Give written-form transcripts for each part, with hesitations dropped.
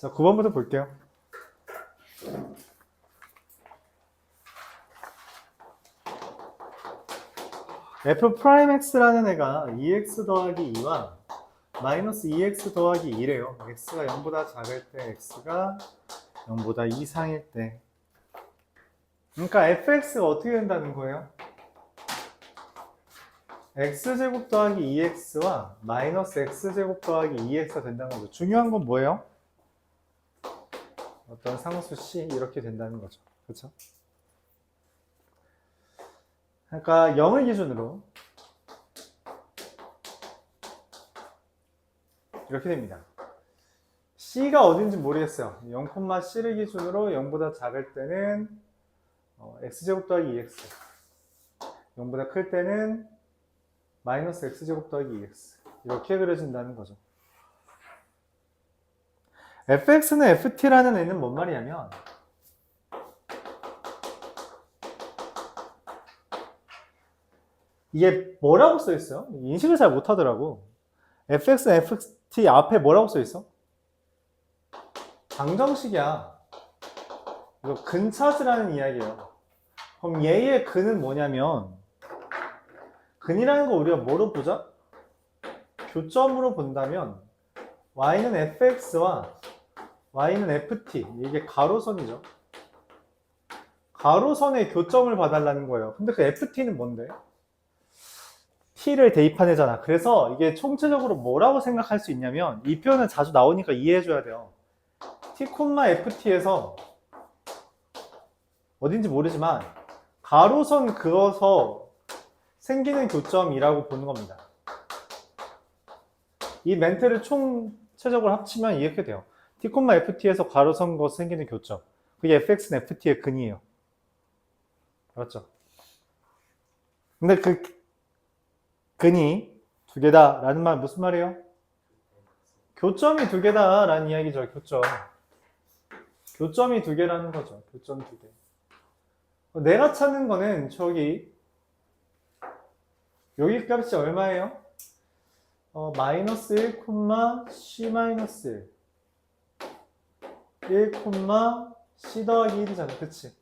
자, 9번부터 볼게요. f'x라는 애가 2x 더하기 2와 마이너스 2x 더하기 2래요. x가 0보다 작을 때, x가 0보다 이상일 때. 그러니까 fx가 어떻게 된다는 거예요? x제곱 더하기 2x와 마이너스 x제곱 더하기 2x가 된다는 거죠. 중요한 건 뭐예요? 어떤 상수 c 이렇게 된다는 거죠. 그렇죠? 그러니까 0을 기준으로 이렇게 됩니다. c가 어딘지 모르겠어요. 0,c를 기준으로 0보다 작을 때는 x제곱 더하기 2x, 0보다 클 때는 마이너스 x제곱 더하기 2x 이렇게 그려진다는 거죠. fx는 ft라는 애는 뭔 말이냐면 이게 뭐라고 써 있어요? 인식을 잘 못하더라고. fx는 ft 앞에 뭐라고 써 있어? 방정식이야. 이거 근 찾으라는 이야기예요. 그럼 얘의 근은 뭐냐면 근이라는 거 우리가 뭐로 보자? 교점으로 본다면 y는 fx와 y는 ft, 이게 가로선이죠. 가로선의 교점을 봐달라는 거예요. 근데 그 ft는 뭔데? t를 대입한 애잖아. 그래서 이게 총체적으로 뭐라고 생각할 수 있냐면 이 표현은 자주 나오니까 이해해줘야 돼요. t, ft에서 어딘지 모르지만 가로선 그어서 생기는 교점이라고 보는 겁니다. 이 멘트를 총체적으로 합치면 이렇게 돼요. t, ft에서 가로선 그어서 생기는 교점. 그게 fx는 ft의 근이에요. 알았죠? 근데 그 근이 두 개다 라는 말 무슨 말이에요? 교점이 두 개다 라는 이야기죠. 교점이 두 개라는 거죠. 교점 두 개. 내가 찾는 거는 여기 값이 얼마예요? 마이너스 1, c 마이너스 1, c 더하기 1이잖아. 그치?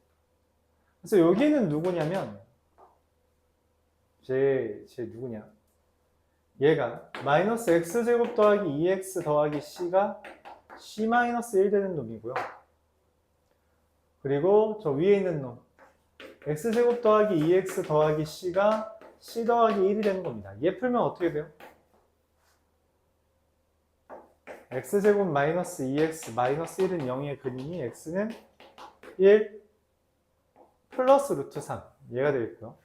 그래서 여기는 누구냐면 쟤 누구냐? 얘가 마이너스 x제곱 더하기 2x 더하기 c가 c 마이너스 1 되는 놈이고요. 그리고 저 위에 있는 놈 x제곱 더하기 2x 더하기 c가 c 더하기 1이 되는 겁니다. 얘 풀면 어떻게 돼요? x제곱 마이너스 2x 마이너스 1은 0의 근이니 x는 1 플러스 루트 3 얘가 되겠고요.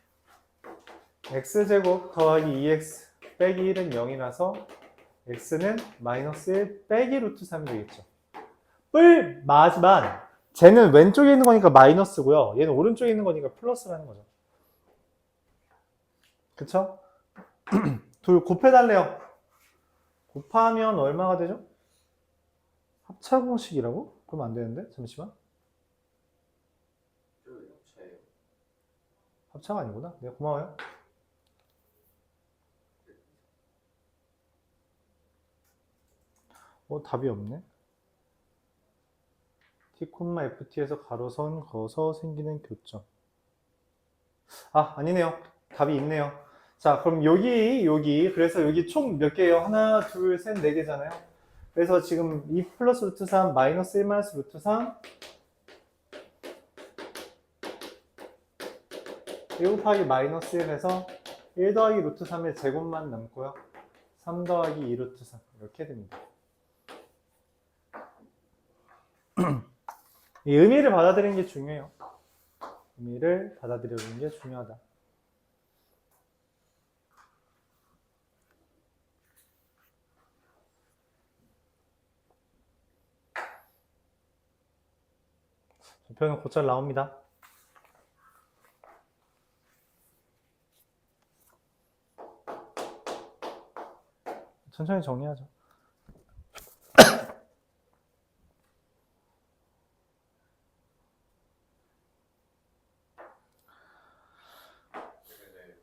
x제곱 더하기 2x 빼기 1은 0이라서 x는 마이너스 1 빼기 루트 3이 되겠죠. 뿔 맞지만 쟤는 왼쪽에 있는 거니까 마이너스고요. 얘는 오른쪽에 있는 거니까 플러스라는 거죠. 그쵸? 둘 곱해달래요. 곱하면 얼마가 되죠? 합차공식이라고? 그럼 안 되는데? 잠시만. 합차가 아니구나. 네, 고마워요. 답이 없네. t, ft에서 가로선 거서 생기는 교점. 아, 아니네요. 답이 있네요. 자, 그럼 여기. 그래서 여기 총 몇 개예요? 하나, 둘, 셋, 네 개잖아요. 그래서 지금 2 플러스 루트 3, 마이너스 1 마이너스 루트 3, 1 곱하기 마이너스 1에서 1 더하기 루트 3의 제곱만 남고요. 3 더하기 2 루트 3 이렇게 됩니다. 이 의미를 받아들이는 게 중요해요. 의미를 받아들이는 게 중요하다. 표현은 곧잘 나옵니다. 천천히 정리하죠.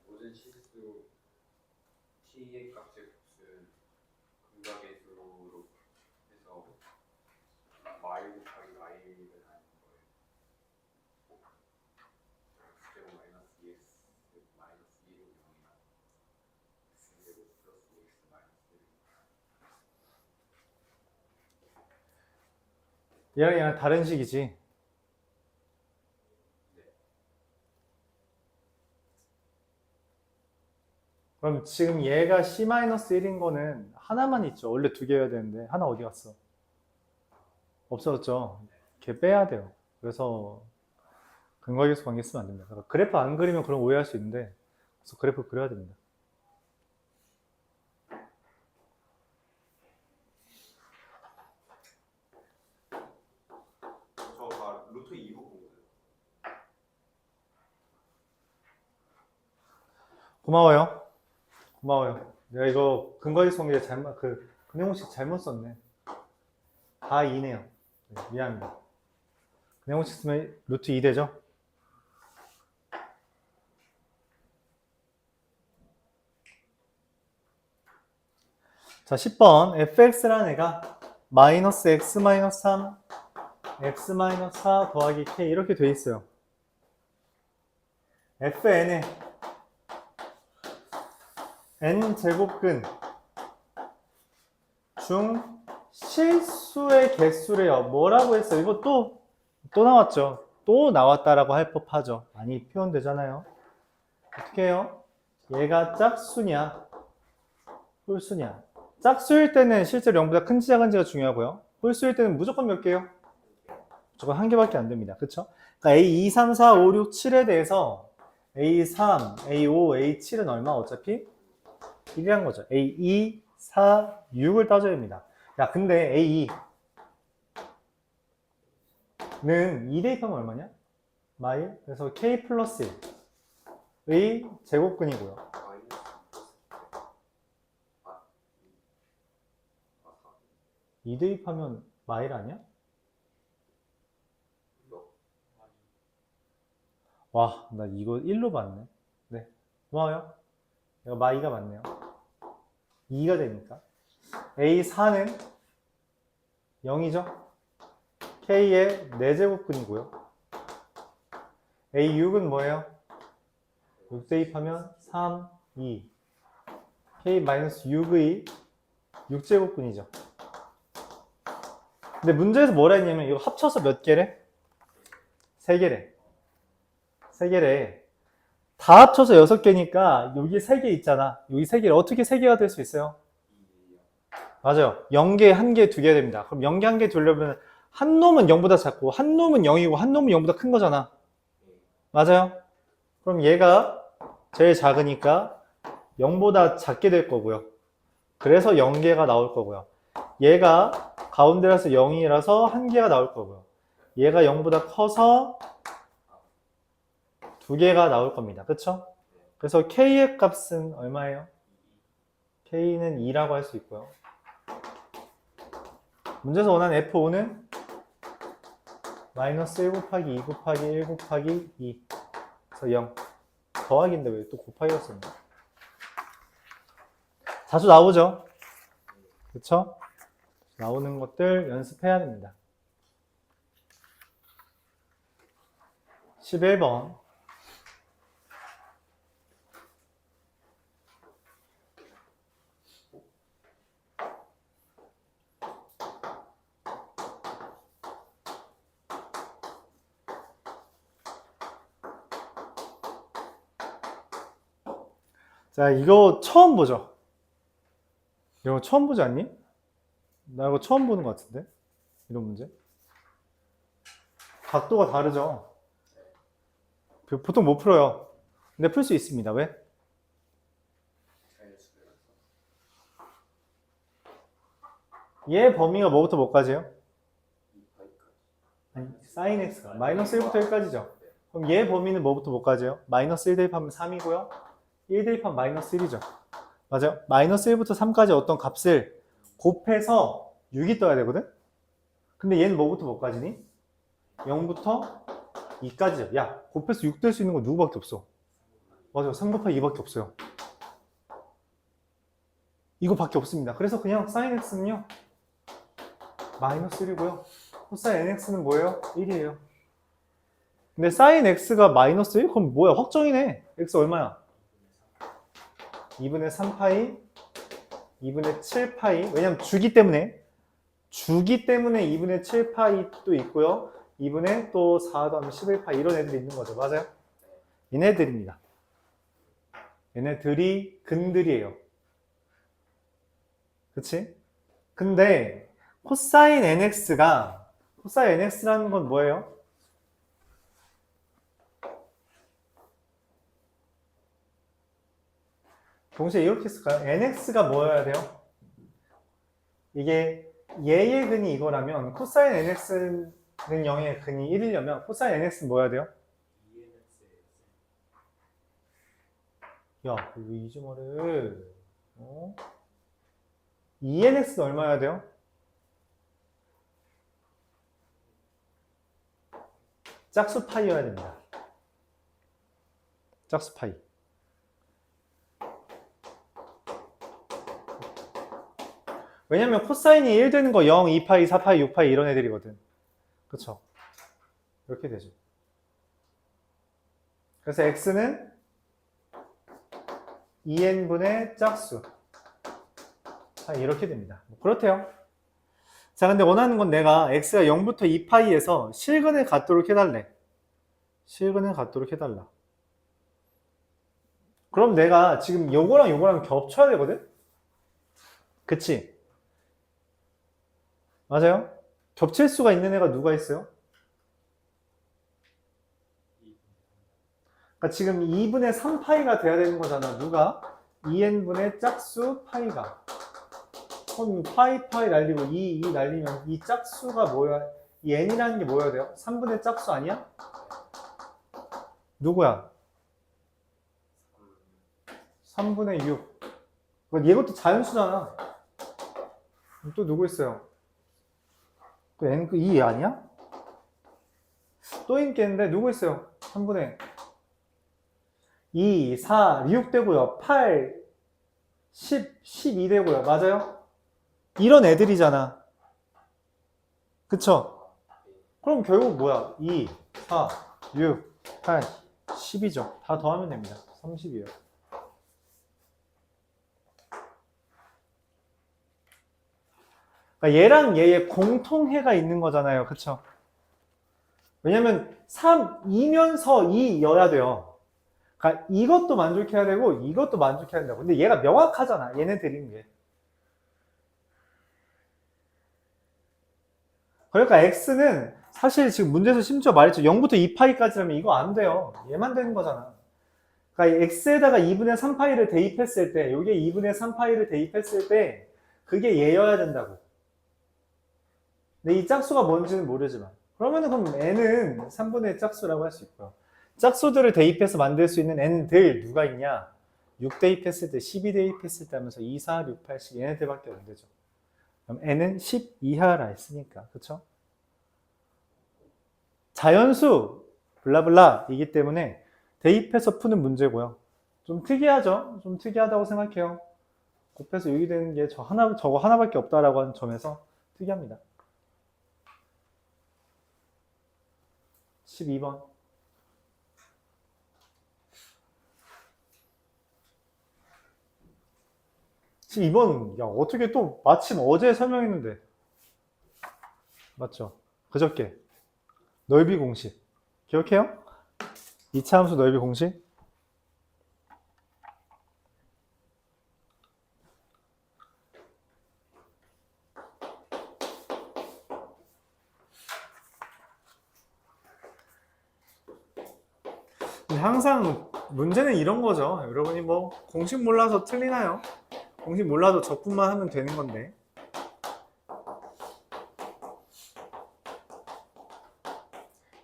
모든 실수 t의 값의 값은 근각의 수로 해서 얘랑 다른 식이지. 그럼 지금 얘가 C-1인 거는 하나만 있죠. 원래 두 개여야 되는데 하나 어디 갔어? 없어졌죠. 걔 빼야 돼요. 그래서 근거계수 관계 쓰면 안 됩니다. 그러니까 그래프 안 그리면 그럼 오해할 수 있는데 그래서 그래프 그려야 됩니다. 저 루트 2로 공부해요. 고마워요. 고마워요. 내가 이거 근거계수 관계 잘못 근해공식 잘못 썼네. 다 2네요. 네, 미안합니다. 근해공식 쓰면 루트 2 되죠? 자, 10번 fx라는 애가 마이너스 x 마이너스 3 x 마이너스 4 더하기 k 이렇게 돼 있어요. fn의 n 제곱근 중 실수의 개수래요. 뭐라고 했어요? 이거 또 나왔죠. 또 나왔다라고 할 법하죠. 많이 표현되잖아요. 어떻게 해요? 얘가 짝수냐 홀수냐. 짝수일 때는 실제로 0보다 큰지 작은지가 중요하고요. 홀수일 때는 무조건 몇 개요? 무조건 한 개밖에 안 됩니다. 그쵸? 그러니까 A2, 3, 4, 5, 6, 7에 대해서 A3, A5, A7은 얼마? 어차피 1이란 거죠. A2, 4, 6을 따져야 됩니다. 야, 근데 A2는 2 대입하면 얼마냐? 마일. 그래서 K 플러스 1의 제곱근이고요. 2 대입하면 마일 아니야? 와, 나 이거 1로 봤네. 네, 고마워요. 이거 마이가 맞네요. 2가 되니까. A4는 0이죠? K의 4제곱근이고요. A6은 뭐예요? 6 대입하면 3, 2. K-6의 6제곱근이죠. 근데 문제에서 뭐라 했냐면 이거 합쳐서 몇 개래? 3개래. 3개래. 다 합쳐서 6개니까 여기 3개 있잖아. 여기 3개를 어떻게 3개가 될 수 있어요? 맞아요. 0개, 1개, 2개 됩니다. 그럼 0개, 1개 되려면 한 놈은 0보다 작고 한 놈은 0이고 한 놈은 0보다 큰 거잖아. 맞아요? 그럼 얘가 제일 작으니까 0보다 작게 될 거고요. 그래서 0개가 나올 거고요. 얘가 가운데라서 0이라서 1개가 나올 거고요. 얘가 0보다 커서 2개가 나올 겁니다. 그쵸? 그래서 K의 값은 얼마예요? K는 2라고 할 수 있고요. 문제에서 원하는 F5는 마이너스 1 곱하기 2 곱하기 1 곱하기 2. 그래서 0. 더하기인데 왜 또 곱하기가 썼나? 자주 나오죠? 그쵸? 나오는 것들 연습해야 됩니다. 11번. 자, 이거 처음 보죠? 이거 처음 보지 않니? 나 이거 처음 보는 것 같은데? 이런 문제? 각도가 다르죠? 보통 못 풀어요. 근데 풀 수 있습니다. 왜? 얘 범위가 뭐부터 뭐까지요? 아니, sin x가 마이너스 1부터 1까지죠. 그럼 얘 범위는 뭐부터 뭐까지요? 마이너스 1 대입하면 3이고요. 1 대입하면 마이너스 1이죠. 맞아요? 마이너스 1부터 3까지 어떤 값을 곱해서 6이 떠야 되거든? 근데 얘는 뭐부터 뭐까지니? 0부터 2까지죠. 야, 곱해서 6 될 수 있는 건 누구밖에 없어? 맞아요. 3 곱하기 2밖에 없어요. 이거밖에 없습니다. 그래서 그냥 sin x는요. 마이너스 1이고요. 코사인 nx는 뭐예요? 1이에요. 근데 sin x가 마이너스 1? 그럼 뭐야? 확정이네. x 얼마야? 2분의 3파이, 2분의 7파이. 왜냐면 주기 때문에 주기 때문에 2분의 7파이도 있고요. 2분의 또 4 더하면 11파이 이런 애들이 있는 거죠. 맞아요? 얘네들입니다. 얘네들이 근들이에요. 그치? 근데 코사인 nx라는 건 뭐예요? 동시에 이렇게 쓸까요? nx가 뭐여야 돼요? 이게 얘의 근이 이거라면 코사인 nx는 0의 근이 1이려면 코사인 nx는 뭐여야 돼요? 야, 왜 이제 말해? 어? 2nx는 얼마여야 돼요? 짝수 파이여야 됩니다. 짝수 파이. 왜냐면 코사인이 1 되는 거 0, 2파이, 4파이, 6파이 이런 애들이거든. 그쵸? 이렇게 되죠. 그래서 x는 2n분의 짝수. 이렇게 됩니다. 그렇대요. 자, 근데 원하는 건 내가 x가 0부터 2파이에서 실근을 갖도록 해달래. 실근을 갖도록 해달라. 그럼 내가 지금 요거랑 요거랑 겹쳐야 되거든? 그치? 맞아요? 겹칠 수가 있는 애가 누가 있어요? 그러니까 지금 2분의 3파이가 돼야 되는 거잖아. 누가? 2n분의 짝수 파이가. 그럼 파이 날리고 2 날리면 이 짝수가 뭐야? 이 n이라는 게 뭐여야 돼요? 3분의 짝수 아니야? 누구야? 3분의 6. 이것도 자연수잖아. 또 누구 있어요? 그 n 그 2 아니야? 또 있겠는데 누구 있어요? 3분의 2, 4, 6 되고요. 8, 10, 12 되고요. 맞아요? 이런 애들이잖아. 그쵸? 그럼 결국 뭐야? 2, 4, 6, 8, 10이죠. 다 더하면 됩니다. 30이에요. 그러니까 얘랑 얘의 공통해가 있는 거잖아요. 그쵸? 왜냐면 3이면서 2여야 돼요. 그러니까 이것도 만족해야 되고 이것도 만족해야 된다고. 근데 얘가 명확하잖아. 얘네 드리는 게. 그러니까 x는 사실 지금 문제에서 심지어 말했죠. 0부터 2파이까지라면 이거 안 돼요. 얘만 되는 거잖아. 그러니까 x에다가 2분의 3파이를 대입했을 때, 요게 2분의 3파이를 대입했을 때 그게 얘여야 된다고. 근데 이 짝수가 뭔지는 모르지만. 그러면은 그럼 n은 3분의 짝수라고 할 수 있고요. 짝수들을 대입해서 만들 수 있는 n들 누가 있냐? 6 대입했을 때, 12 대입했을 때 하면서 2, 4, 6, 8, 10 얘네들밖에 안 되죠. 그럼 n은 10 이하라 했으니까. 그쵸? 자연수 블라블라이기 때문에 대입해서 푸는 문제고요. 좀 특이하죠? 좀 특이하다고 생각해요. 곱해서 6이 되는 게 저거 하나밖에 없다라고 하는 점에서 특이합니다. 12번. 12번, 야, 어떻게 또 마침 어제 설명했는데. 맞죠? 그저께. 넓이 공식. 기억해요? 이차함수 넓이 공식? 항상 문제는 이런 거죠. 여러분이 뭐 공식 몰라서 틀리나요? 공식 몰라도 적분만 하면 되는 건데.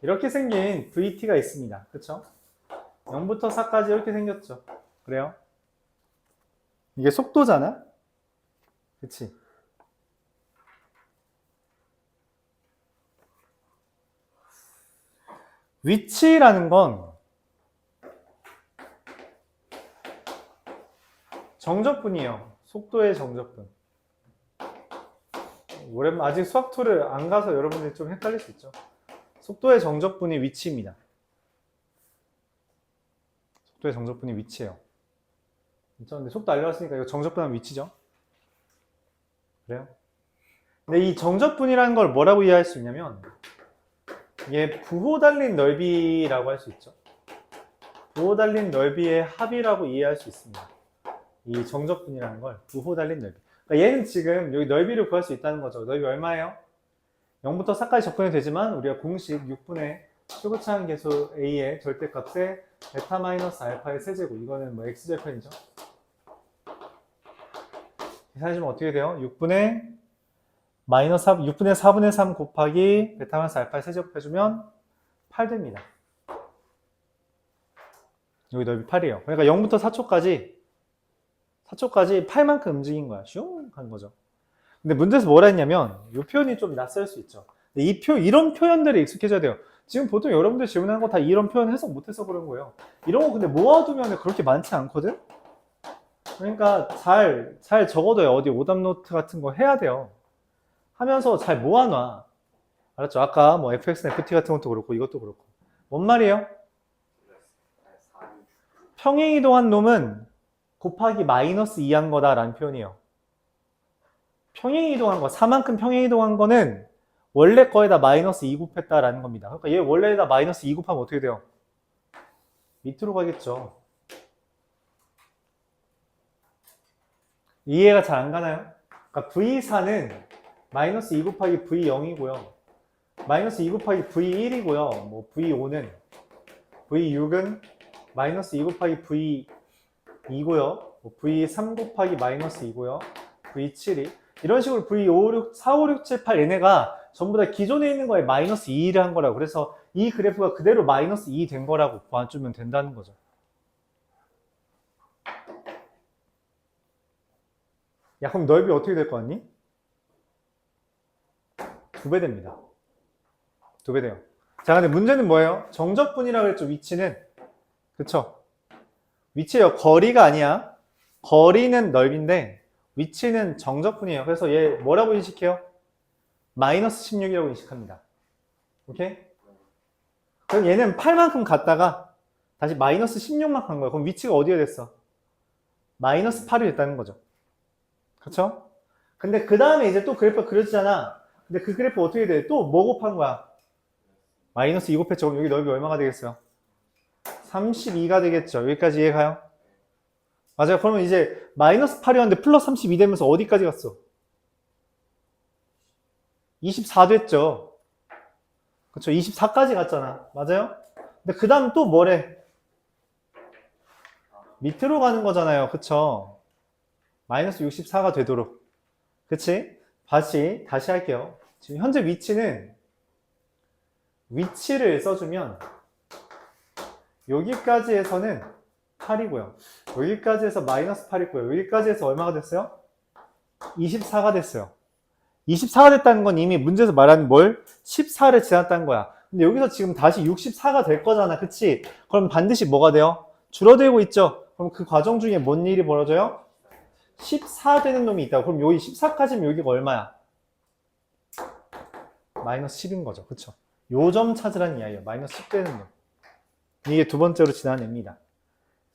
이렇게 생긴 VT가 있습니다. 그쵸? 0부터 4까지 이렇게 생겼죠. 그래요? 이게 속도잖아? 그치? 위치라는 건 정적분이에요. 속도의 정적분. 아직 수학2를 안 가서 여러분들이 좀 헷갈릴 수 있죠. 속도의 정적분이 위치입니다. 속도의 정적분이 위치예요. 그렇죠? 근데 속도 알려왔으니까 이거 정적분하면 위치죠. 그래요? 근데 이 정적분이라는 걸 뭐라고 이해할 수 있냐면 이게 부호 달린 넓이라고 할 수 있죠. 부호 달린 넓이의 합이라고 이해할 수 있습니다. 이 정적분이라는 걸 부호 달린 넓이. 그러니까 얘는 지금 여기 넓이를 구할 수 있다는 거죠. 넓이 얼마예요? 0부터 4까지 접근이 되지만 우리가 공식 6분의 최고차항 계수 a의 절대값에 베타 마이너스 알파의 세제곱, 이거는 뭐 x절편이죠. 계산해주면 어떻게 돼요? 6분의 4분의 3 곱하기 베타 마이너스 알파의 세제곱 해주면 8 됩니다. 여기 넓이 8이에요. 그러니까 0부터 4초까지 8만큼 움직인 거야. 슝! 한 거죠. 근데 문제에서 뭐라 했냐면 이 표현이 좀 낯설 수 있죠. 근데 이런 표현들이 익숙해져야 돼요. 지금 보통 여러분들 질문하는 거 다 이런 표현 해석 못해서 그런 거예요. 이런 거 근데 모아두면 그렇게 많지 않거든? 그러니까 잘 적어둬요. 어디 오답 노트 같은 거 해야 돼요. 하면서 잘 모아놔. 알았죠? 아까 뭐 fx나 ft 같은 것도 그렇고 이것도 그렇고. 뭔 말이에요? 평행이동한 놈은 곱하기 마이너스 2한 거다라는 표현이에요. 평행이동한 거, 4만큼 평행이동한 거는 원래 거에다 마이너스 2 곱했다라는 겁니다. 그러니까 얘 원래에다 마이너스 2 곱하면 어떻게 돼요? 밑으로 가겠죠. 이해가 잘 안 가나요? 그러니까 V4는 마이너스 2 곱하기 V0이고요. 마이너스 2 곱하기 V1이고요. 뭐 V5는 V6은 마이너스 2 곱하기 V2고요. 뭐 V3 곱하기 마이너스 2고요. V7이 이런 식으로 V5, 6, 4, 5, 6, 7, 8 얘네가 전부 다 기존에 있는 거에 마이너스 2를 한 거라고. 그래서 이 그래프가 그대로 마이너스 2 된 거라고 봐주면 된다는 거죠. 야, 그럼 넓이 어떻게 될 거 같니? 2배 됩니다. 2배 돼요. 자, 근데 문제는 뭐예요? 정적분이라고 했죠, 위치는. 그쵸? 위치예요. 거리가 아니야. 거리는 넓인데 위치는 정적분이에요. 그래서 얘 뭐라고 인식해요? 마이너스 16이라고 인식합니다. 오케이? 그럼 얘는 8만큼 갔다가 다시 마이너스 16만 간 거예요. 그럼 위치가 어디가 됐어? 마이너스 8이 됐다는 거죠. 그쵸? 근데 그 다음에 이제 또 그래프가 그려지잖아. 근데 그 그래프 어떻게 돼? 또 뭐 곱한 거야? 마이너스 2 곱했죠. 그럼 여기 넓이 얼마가 되겠어요? 32가 되겠죠. 여기까지 이해가요? 맞아요. 그러면 이제 마이너스 8이었는데 플러스 32 되면서 어디까지 갔어? 24 됐죠. 그쵸? 24까지 갔잖아. 맞아요? 근데 그 다음 또 뭐래? 밑으로 가는 거잖아요. 그쵸? 마이너스 64가 되도록. 그치? 다시 할게요. 지금 현재 위치를 써주면 여기까지 해서는 8이고요. 여기까지 해서 마이너스 8이고요. 여기까지 해서 얼마가 됐어요? 24가 됐어요. 24가 됐다는 건 이미 문제에서 말하는 뭘? 14를 지났다는 거야. 근데 여기서 지금 다시 64가 될 거잖아. 그치? 그럼 반드시 뭐가 돼요? 줄어들고 있죠? 그럼 그 과정 중에 뭔 일이 벌어져요? 14 되는 놈이 있다고. 그럼 여기 14까지면 여기가 얼마야? 마이너스 10인 거죠. 그쵸? 요 점 찾으라는 이야기예요. 마이너스 10 되는 놈. 이게 두 번째로 지나냅니다.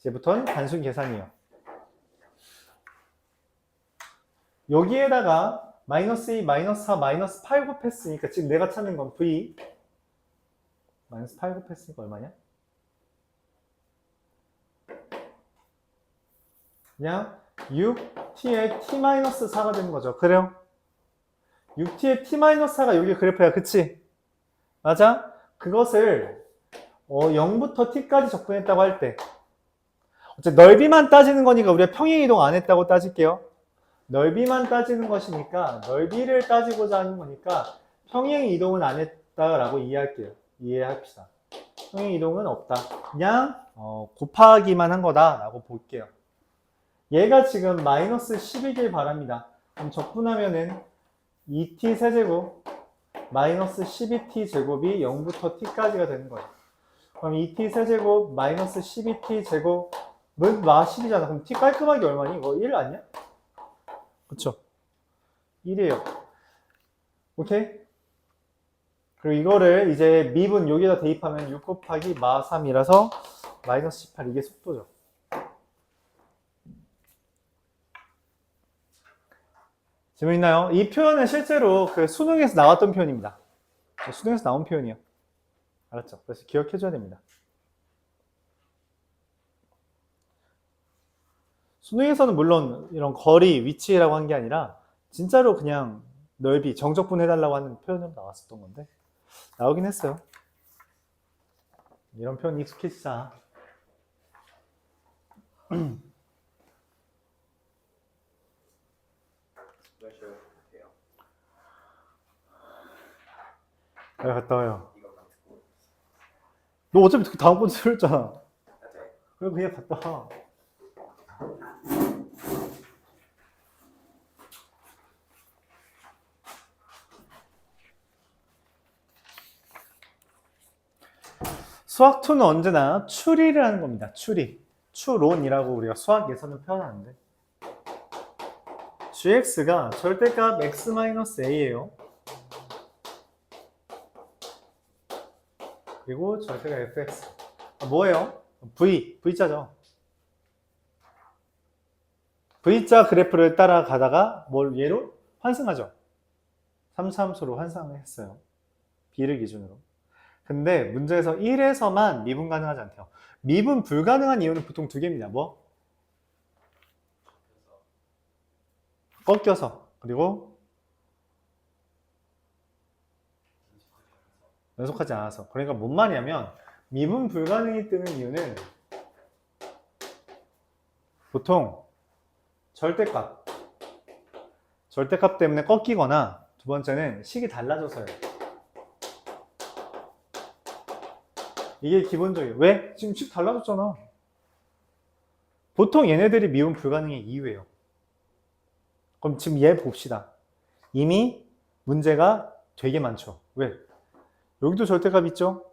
이제부터는 단순 계산이에요. 여기에다가 마이너스 2, 마이너스 4, 마이너스 8 곱했으니까 지금 내가 찾는 건 V 마이너스 8 곱했으니까 얼마냐? 그냥 6t의 t-4가 되는 거죠. 그래요? 6t의 t-4가 여기 그래프야. 그치? 맞아? 그것을 0부터 t까지 접근했다고 할 때 어차피 넓이만 따지는 거니까 우리가 평행이동 안 했다고 따질게요. 넓이만 따지는 것이니까 넓이를 따지고자 하는 거니까 평행이동은 안 했다라고 이해할게요. 이해합시다. 평행이동은 없다. 그냥 곱하기만 한 거다라고 볼게요. 얘가 지금 마이너스 10이길 바랍니다. 그럼 적분하면은 2t 세제곱 마이너스 12t 제곱이 0부터 t까지가 되는 거예요. 그럼 2t 세제곱 마이너스 12t 제곱은 마 10이잖아. 그럼 t 깔끔하게 얼마니? 이거 1 아니야? 그쵸? 1이에요. 오케이? 그리고 이거를 이제 미분 여기다 대입하면 6 곱하기 마 3이라서 마이너스 18 이게 속도죠. 질문 있나요? 이 표현은 실제로 그 수능에서 나왔던 표현입니다. 수능에서 나온 표현이에요. 알았죠? 그래서 기억해줘야 됩니다. 수능에서는 물론 이런 거리, 위치라고 한 게 아니라 진짜로 그냥 넓이, 정적분 해달라고 하는 표현으로 나왔었던 건데 나오긴 했어요. 이런 표현 익숙해지자. 몇 시에 해요? 잘 갔다 와요. 이것만 듣고. 너 어차피 그 다음 번 틀렸잖아. 맞아요. 그럼 그냥 갔다 와. 수학2는 언제나 추리를 하는 겁니다. 추리. 추론이라고 우리가 수학에서는 표현하는데 gx가 절대값 x-a예요. 그리고 절대값 fx. 뭐예요? V자죠. V자 그래프를 따라가다가 뭘 얘로 환승하죠. 3차함수로 환승을 했어요. B를 기준으로. 근데 문제에서 1에서만 미분 가능하지 않대요. 미분 불가능한 이유는 보통 두 개입니다. 뭐? 꺾여서. 그리고 연속하지 않아서. 그러니까 뭔 말이냐면 미분 불가능이 뜨는 이유는 보통 절대값 때문에 꺾이거나 두 번째는 식이 달라져서요. 이게 기본적이에요. 왜? 지금 식 달라졌잖아. 보통 얘네들이 미분 불가능의 이유예요. 그럼 지금 얘 봅시다. 이미 문제가 되게 많죠. 왜? 여기도 절대값 있죠?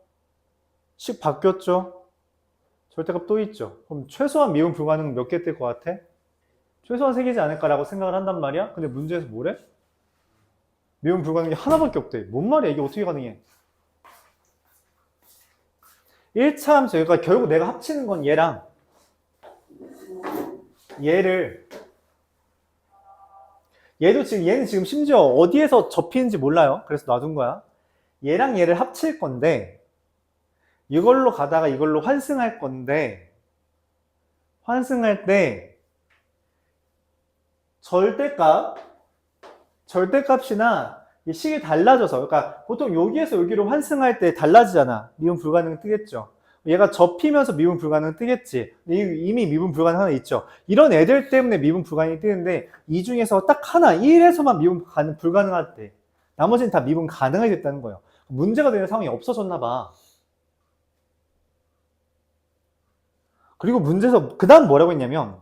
식 바뀌었죠? 절대값 또 있죠? 그럼 최소한 미분 불가능 몇 개 뜰 것 같아? 최소한 3개지 않을까라고 생각을 한단 말이야? 근데 문제에서 뭐래? 미분 불가능이 하나밖에 없대. 뭔 말이야? 이게 어떻게 가능해? 1차 함수, 그러니까 결국 내가 합치는 건 얘랑 얘를 얘는 지금 심지어 어디에서 접히는지 몰라요. 그래서 놔둔 거야. 얘랑 얘를 합칠 건데 이걸로 가다가 이걸로 환승할 건데 환승할 때 절대값이나 이 식이 달라져서 그러니까 보통 여기에서 여기로 환승할 때 달라지잖아. 미분 불가능 뜨겠죠. 얘가 접히면서 미분 불가능 뜨겠지. 이미 미분 불가능 하나 있죠. 이런 애들 때문에 미분 불가능이 뜨는데 이 중에서 딱 하나 1에서만 미분 불가능할 때 나머지는 다 미분 가능하게 됐다는 거예요. 문제가 되는 상황이 없어졌나 봐. 그리고 문제에서 그 다음 뭐라고 했냐면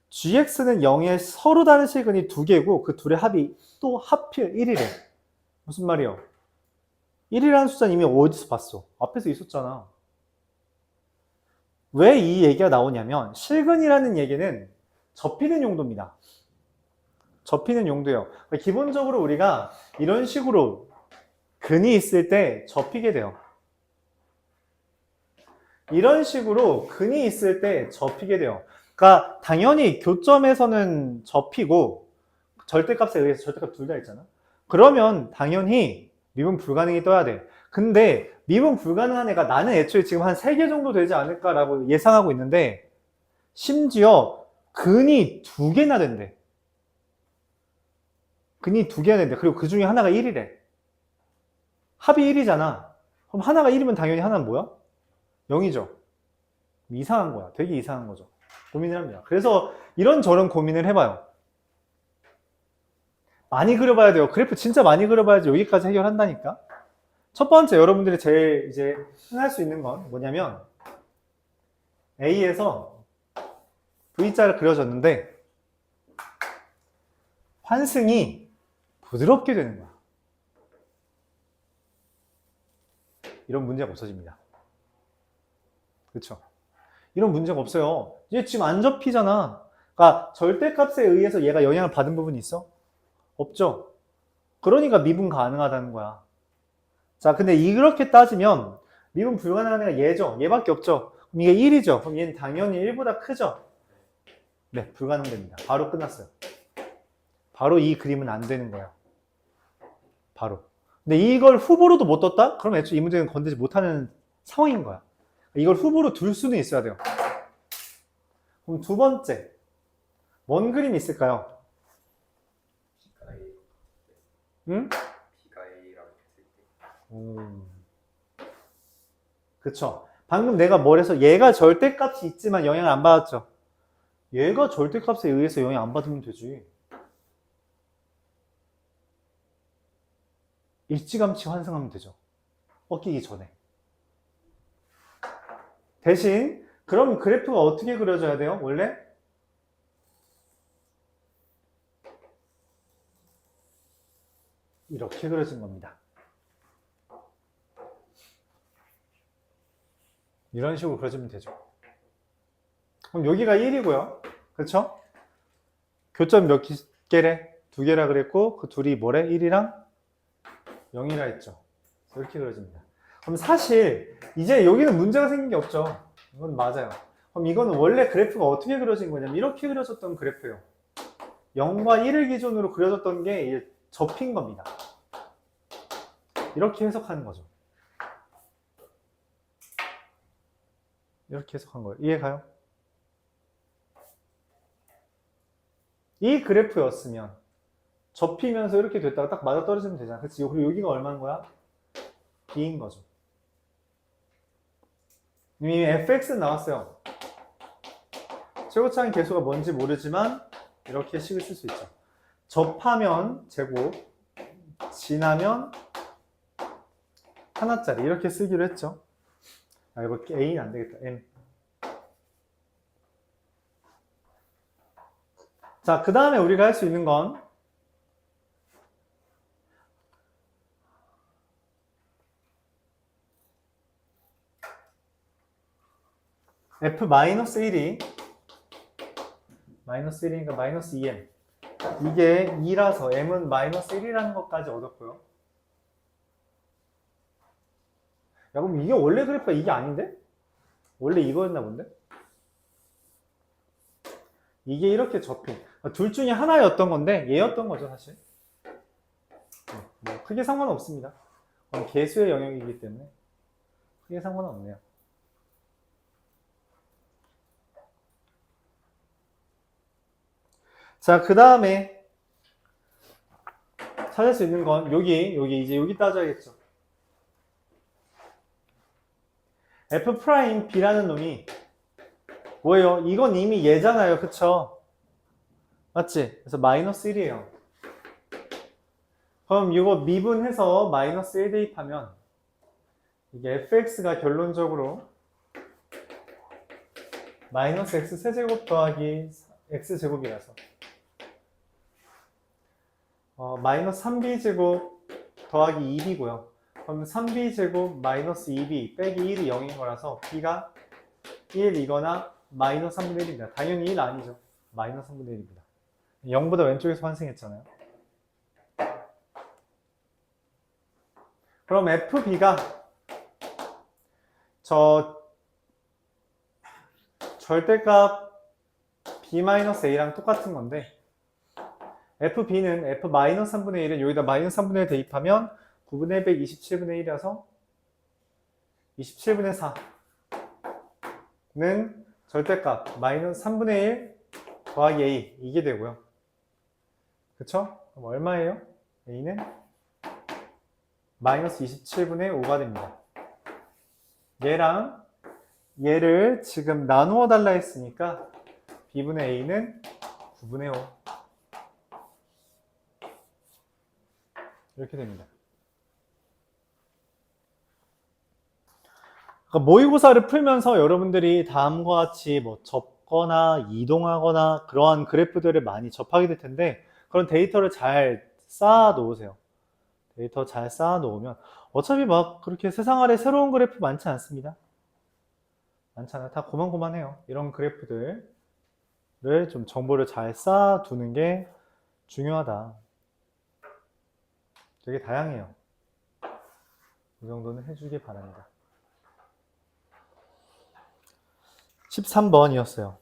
gx는 0의 서로 다른 실근이 2개고 그 둘의 합이 또 하필 1이래. 무슨 말이요? 1이라는 숫자는 이미 어디서 봤어? 앞에서 있었잖아. 왜 이 얘기가 나오냐면 실근이라는 얘기는 접히는 용도입니다. 접히는 용도예요. 기본적으로 우리가 이런 식으로 근이 있을 때 접히게 돼요. 이런 식으로 근이 있을 때 접히게 돼요. 그러니까 당연히 교점에서는 접히고 절대값에 의해서 절대값 둘 다 있잖아. 그러면 당연히 미분 불가능이 떠야 돼. 근데 미분 불가능한 애가 나는 애초에 지금 한 3개 정도 되지 않을까라고 예상하고 있는데 심지어 근이 2개나 된대. 근이 2개나 된대. 그리고 그 중에 하나가 1이래. 합이 1이잖아. 그럼 하나가 1이면 당연히 하나는 뭐야? 0이죠. 이상한 거야. 되게 이상한 거죠. 고민을 합니다. 그래서 이런저런 고민을 해봐요. 많이 그려봐야 돼요. 그래프 진짜 많이 그려봐야지 여기까지 해결한다니까. 첫 번째 여러분들이 제일 이제 할 수 있는 건 뭐냐면 A에서 V자를 그려줬는데 환승이 부드럽게 되는 거야. 이런 문제가 없어집니다. 그렇죠? 이런 문제가 없어요. 얘 지금 안 접히잖아. 그러니까 절대값에 의해서 얘가 영향을 받은 부분이 있어? 없죠? 그러니까 미분 가능하다는 거야. 자, 근데 이렇게 따지면 미분 불가능한 애가 얘죠. 얘밖에 없죠. 그럼 이게 1이죠. 그럼 얘는 당연히 1보다 크죠. 네, 불가능됩니다. 바로 끝났어요. 바로 이 그림은 안 되는 거예요. 바로. 근데 이걸 후보로도 못 뒀다? 그럼 애초에 이 문제는 건드지 못하는 상황인 거야. 이걸 후보로 둘 수는 있어야 돼요. 그럼 두 번째, 뭔 그림이 있을까요? 비가이, 응? 비가이라고 했을 때. 그쵸. 방금 내가 뭘 해서 얘가 절대값이 있지만 영향을 안 받았죠. 얘가 절대값에 의해서 영향 안 받으면 되지. 일찌감치 환승하면 되죠. 꺾이기 전에. 대신 그럼 그래프가 어떻게 그려져야 돼요? 원래? 이렇게 그려진 겁니다. 이런 식으로 그려주면 되죠. 그럼 여기가 1이고요. 그렇죠? 교점 몇 개래? 2개라 그랬고 그 둘이 뭐래? 1이랑 0이라 했죠. 이렇게 그려집니다. 그럼 사실 이제 여기는 문제가 생긴 게 없죠. 이건 맞아요. 그럼 이거는 원래 그래프가 어떻게 그려진 거냐면 이렇게 그려졌던 그래프예요. 0과 1을 기준으로 그려졌던 게 접힌 겁니다. 이렇게 해석하는 거죠. 이렇게 해석한 거예요. 이해가요? 이 그래프였으면 접히면서 이렇게 됐다가 딱 맞아 떨어지면 되잖아. 그치? 그리고 여기가 얼마인 거야? B인 거죠. 이미 fx 나왔어요. 최고차항 계수가 뭔지 모르지만 이렇게 식을 쓸 수 있죠. 접하면 제곱, 지나면 하나짜리 이렇게 쓰기로 했죠. 아, 이거 A는 안 되겠다. M. 자, 그 다음에 우리가 할 수 있는 건 F-1이 마이너스 1이니까 마이너스 2M. 이게 2라서 M은 마이너스 1이라는 것까지 얻었고요. 야, 그럼 이게 원래 그래프가 이게 아닌데? 원래 이거였나 본데? 이게 이렇게 접힌. 둘 중에 하나였던 건데 얘였던 거죠, 사실. 뭐 크게 상관은 없습니다. 그건 계수의 영역이기 때문에 크게 상관은 없네요. 자, 그 다음에 찾을 수 있는 건 이제 여기 따져야겠죠. F'B라는 놈이 뭐예요? 이건 이미 얘잖아요. 그쵸? 맞지? 그래서 마이너스 1이에요. 그럼 이거 미분해서 마이너스 1 대입하면 이게 fx가 결론적으로 마이너스 x 세제곱 더하기 x제곱이라서 마이너스 3b제곱 더하기 2b고요. 그럼 3b제곱 마이너스 2b 빼기 1이 0인 거라서 b가 1이거나 마이너스 3분의 1입니다. 당연히 1 아니죠. 마이너스 3분의 1입니다. 0보다 왼쪽에서 환승했잖아요. 그럼 FB가 저 절대값 B-A랑 똑같은 건데 FB는 F-3분의 1을 여기다 마이너스 3분의 1 대입하면 9분의 100, 27분의 1이라서 27분의 4는 절대값 마이너스 3분의 1 더하기 A 이게 되고요. 그쵸? 그럼 얼마예요? A는 마이너스 27분의 5가 됩니다. 얘랑 얘를 지금 나누어 달라 했으니까 B분의 A는 9분의 5 이렇게 됩니다. 그러니까 모의고사를 풀면서 여러분들이 다음과 같이 뭐 접거나 이동하거나 그러한 그래프들을 많이 접하게 될 텐데 그런 데이터를 잘 쌓아 놓으세요. 데이터 잘 쌓아 놓으면 어차피 막 그렇게 세상 아래 새로운 그래프 많지 않습니다. 많잖아요. 다 고만고만해요. 이런 그래프들을 좀 정보를 잘 쌓아 두는 게 중요하다. 되게 다양해요. 이 정도는 해주길 바랍니다. 13번이었어요.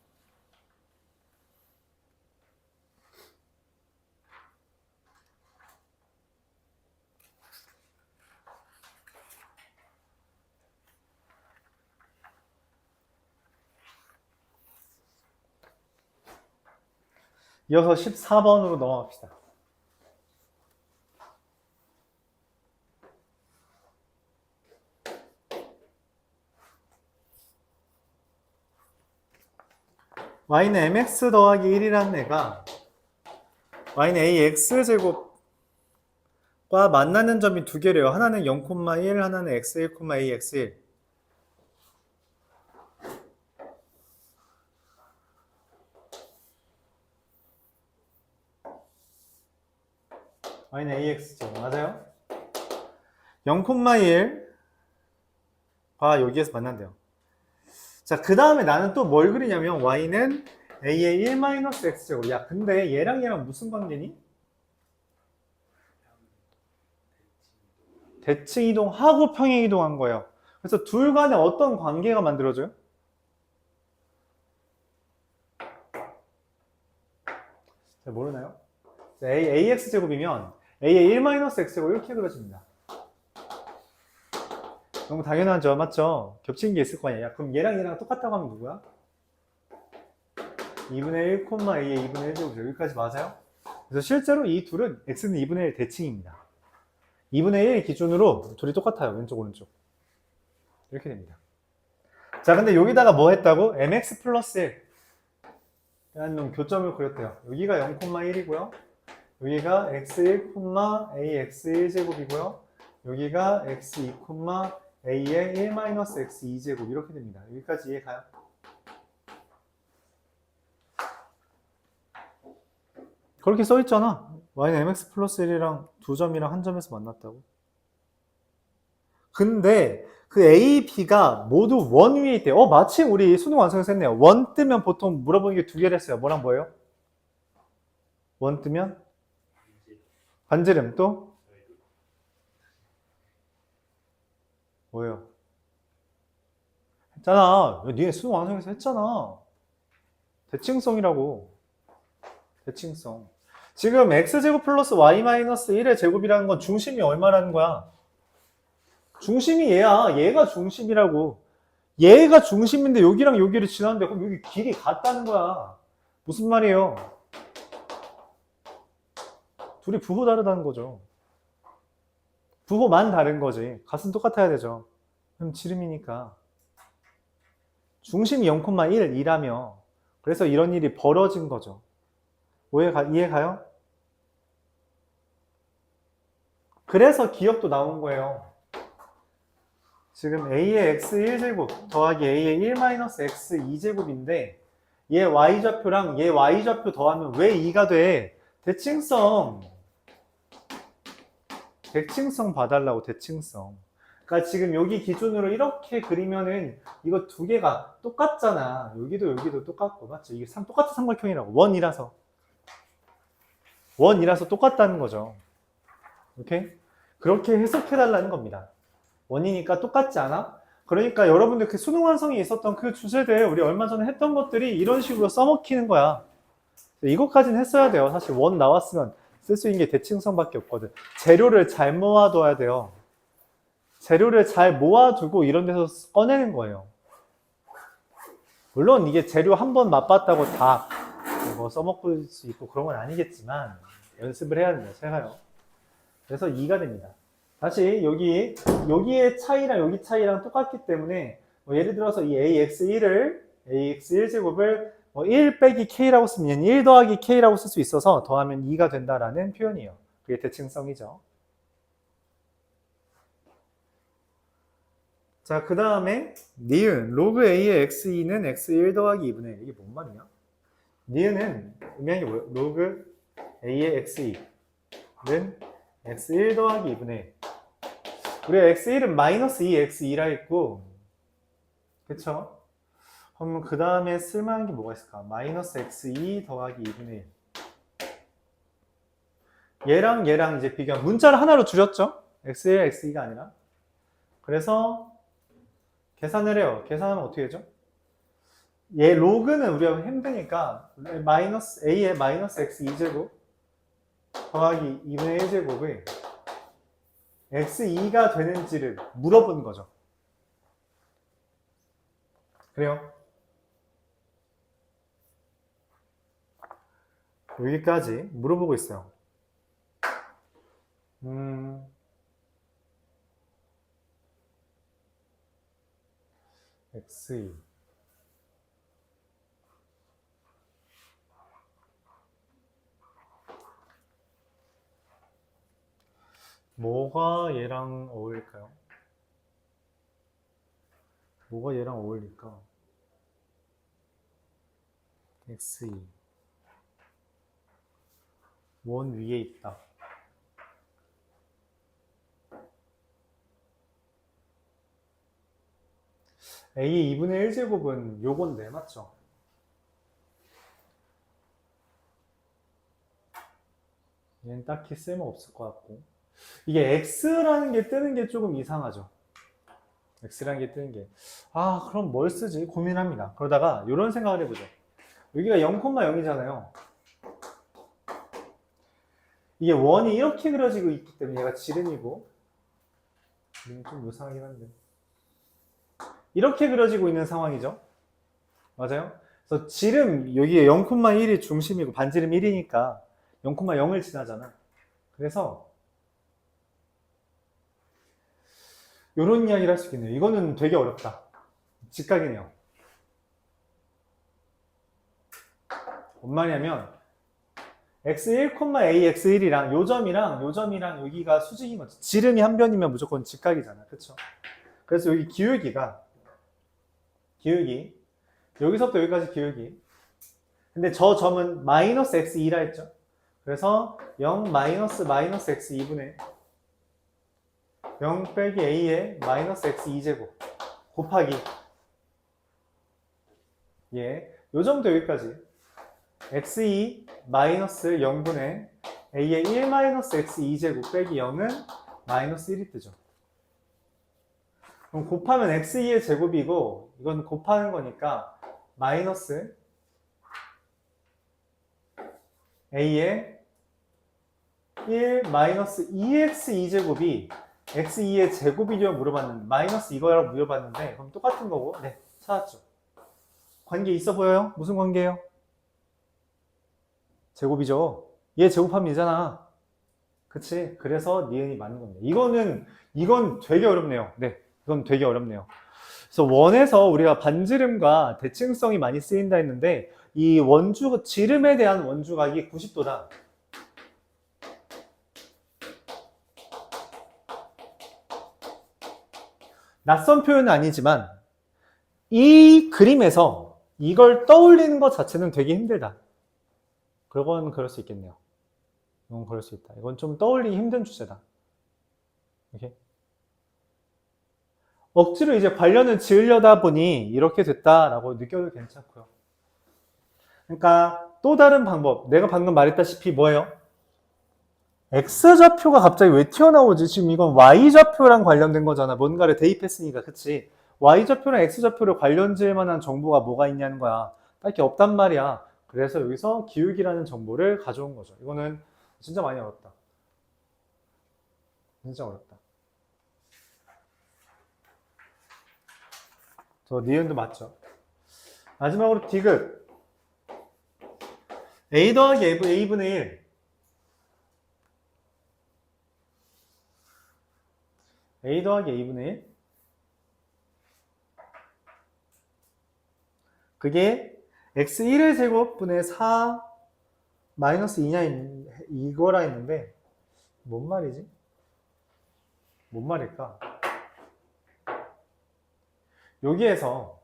이어서 14번으로 넘어갑시다. y는 mx 더하기 1이라는 애가 y는 ax제곱과 만나는 점이 두 개래요. 하나는 0,1, 하나는 x1, ax1. y는 ax제곱 맞아요? 0,1과 여기에서 만난대요. 자, 그 다음에 나는 또 뭘 그리냐면 y는 a의 1-x제곱. 야, 근데 얘랑 얘랑 무슨 관계니? 대칭 이동하고 평행 이동한 거예요. 그래서 둘 간에 어떤 관계가 만들어져요? 잘 모르나요? 자, ax제곱이면 a의 1-x제곱 이렇게 그려집니다. 너무 당연하죠, 맞죠? 겹치는 게 있을 거 아니야. 그럼 얘랑 얘랑 똑같다고 하면 누구야? 2분의 1, a의 2분의 1제곱. 여기까지 맞아요? 그래서 실제로 이 둘은 x는 2분의 1 대칭입니다. 2분의 1 기준으로 둘이 똑같아요. 왼쪽, 오른쪽. 이렇게 됩니다. 자, 근데 여기다가 뭐 했다고? mx 플러스 1. 라는 놈 교점을 그렸대요. 여기가 0,1이고요. 여기가 x1, ax1제곱이고요. 여기가 x2, a의 1-x2제곱 이렇게 됩니다. 여기까지 이해 가요? 그렇게 써있잖아. y는 mx 플러스 1이랑 두 점이랑 한 점에서 만났다고. 근데 그 a, b가 모두 원 위에 있대요. 마침 우리 수능 완성해서 했네요. 원 뜨면 보통 물어보는 게 두 개를 했어요. 뭐랑 뭐예요? 원 뜨면? 반지름 또? 뭐예요? 했잖아. 니네 수능 완성해서 했잖아. 대칭성이라고. 대칭성. 지금 x제곱 플러스 y-1의 제곱이라는 건 중심이 얼마라는 거야? 중심이 얘야. 얘가 중심이라고. 얘가 중심인데 여기랑 여기를 지나는데 그럼 여기 길이 같다는 거야. 무슨 말이에요? 둘이 부호 다르다는 거죠. 부호만 다른 거지. 값은 똑같아야 되죠. 그럼 지름이니까. 중심이 0,1, 2라며. 그래서 이런 일이 벌어진 거죠. 이해 가요? 그래서 기억도 나온 거예요. 지금 a의 x1제곱 더하기 a의 1-x2제곱인데 얘 y좌표랑 얘 y좌표 더하면 왜 2가 돼? 대칭성 봐달라고. 대칭성. 그러니까 지금 여기 기준으로 이렇게 그리면은 이거 두 개가 똑같잖아. 여기도 똑같고 맞죠? 이게 똑같은 삼각형이라고. 원이라서 똑같다는 거죠. 오케이? 그렇게 해석해달라는 겁니다. 원이니까 똑같지 않아? 그러니까 여러분들 그 수능 완성이 있었던 그 주제들 우리 얼마 전에 했던 것들이 이런 식으로 써먹히는 거야. 이것까지는 했어야 돼요. 사실 원 나왔으면 쓸 수 있는 게 대칭성밖에 없거든. 재료를 잘 모아둬야 돼요. 재료를 잘 모아두고 이런 데서 꺼내는 거예요. 물론 이게 재료 한 번 맛봤다고 다 뭐 써먹을 수 있고 그런 건 아니겠지만 연습을 해야 됩니다. 제가요. 그래서 2가 됩니다. 다시 여기의 차이랑 여기 차이랑 똑같기 때문에 뭐 예를 들어서 이 ax1제곱을 뭐 1 빼기 k라고 쓰면 1 더하기 k라고 쓸 수 있어서 더하면 2가 된다라는 표현이에요. 그게 대칭성이죠. 자, 그 다음에 니은 로그 a의 x2는 x1 더하기 2분의 1. 이게 뭔 말이냐? 니은은 의미하는 게 뭐예요? 로그 a의 x2는 x1 더하기 2분의 1. 우리가 x1은 마이너스 2x2라 했고, 그쵸? 그럼 그 다음에 쓸만한 게 뭐가 있을까? 마이너스 x2 더하기 2분의 1. 얘랑 이제 비교하면 문자를 하나로 줄였죠? x1, x2가 아니라. 그래서 계산을 해요. 계산하면 어떻게 되죠? 얘 로그는 우리가 힘드니까 마이너스 a의 마이너스 x2제곱 더하기 2분의 1제곱을 x2가 되는지를 물어본 거죠. 그래요? 여기까지 물어보고 있어요. X2 뭐가 얘랑 어울릴까요? 뭐가 얘랑 어울릴까? X2 원 위에 있다. A의 2분의 1제곱은 요건데 맞죠? 얘는 딱히 쓸모없을 것 같고 이게 X라는 게 뜨는 게 조금 이상하죠. X라는 게 뜨는 게 그럼 뭘 쓰지? 고민합니다. 그러다가 이런 생각을 해보죠. 여기가 0,0이잖아요. 이게 원이 이렇게 그려지고 있기 때문에 얘가 지름이고 좀 이상하긴 한데 이렇게 그려지고 있는 상황이죠. 맞아요? 그래서 지름 여기에 0,1이 중심이고 반지름 1이니까 0,0을 지나잖아. 그래서 이런 이야기를 할 수 있겠네요. 이거는 되게 어렵다. 직각이네요. 뭔 말이냐면 x1, a x1이랑 요 점이랑 여기가 수직인 거지. 지름이 한 변이면 무조건 직각이잖아. 그쵸? 그래서 여기 기울기 여기서부터 여기까지 기울기. 근데 저 점은 마이너스 x2라 했죠. 그래서 0 마이너스 x2분의 0 빼기 a의 마이너스 x2제곱 곱하기 요 점부터 여기까지 x2 마이너스 0분의 a의 1 마이너스 x2제곱 빼기 0은 마이너스 1이 뜨죠. 그럼 곱하면 x2의 제곱이고 이건 곱하는 거니까 마이너스 a의 1 마이너스 2x2제곱이 x2의 제곱이냐고 물어봤는데 마이너스 이거라고 물어봤는데 그럼 똑같은 거고 네 찾았죠. 관계 있어 보여요? 무슨 관계예요? 제곱이죠. 얘 제곱하면 이잖아. 그치? 그래서 니은이 맞는 겁니다. 이건 되게 어렵네요. 네, 이건 되게 어렵네요. 그래서 원에서 우리가 반지름과 대칭성이 많이 쓰인다 했는데 이 지름에 대한 원주각이 90도다. 낯선 표현은 아니지만 이 그림에서 이걸 떠올리는 것 자체는 되게 힘들다. 그건 그럴 수 있겠네요. 이건 그럴 수 있다. 이건 좀 떠올리기 힘든 주제다. 이렇게. 억지로 이제 관련을 지으려다 보니 이렇게 됐다라고 느껴도 괜찮고요. 그러니까 또 다른 방법. 내가 방금 말했다시피 뭐예요? X좌표가 갑자기 왜 튀어나오지? 지금 이건 Y좌표랑 관련된 거잖아. 뭔가를 대입했으니까, 그치? Y좌표랑 X좌표를 관련 지을 만한 정보가 뭐가 있냐는 거야. 딱히 없단 말이야. 그래서 여기서 기울기라는 정보를 가져온 거죠. 이거는 진짜 많이 어렵다. 진짜 어렵다. 저 니은도 맞죠? 마지막으로 디귿. A 더하기 A분의 1. A 더하기 A분의 1. 그게 X1의 제곱분의 4 마이너스 2냐 이거라 했는데 뭔 말이지? 뭔 말일까? 여기에서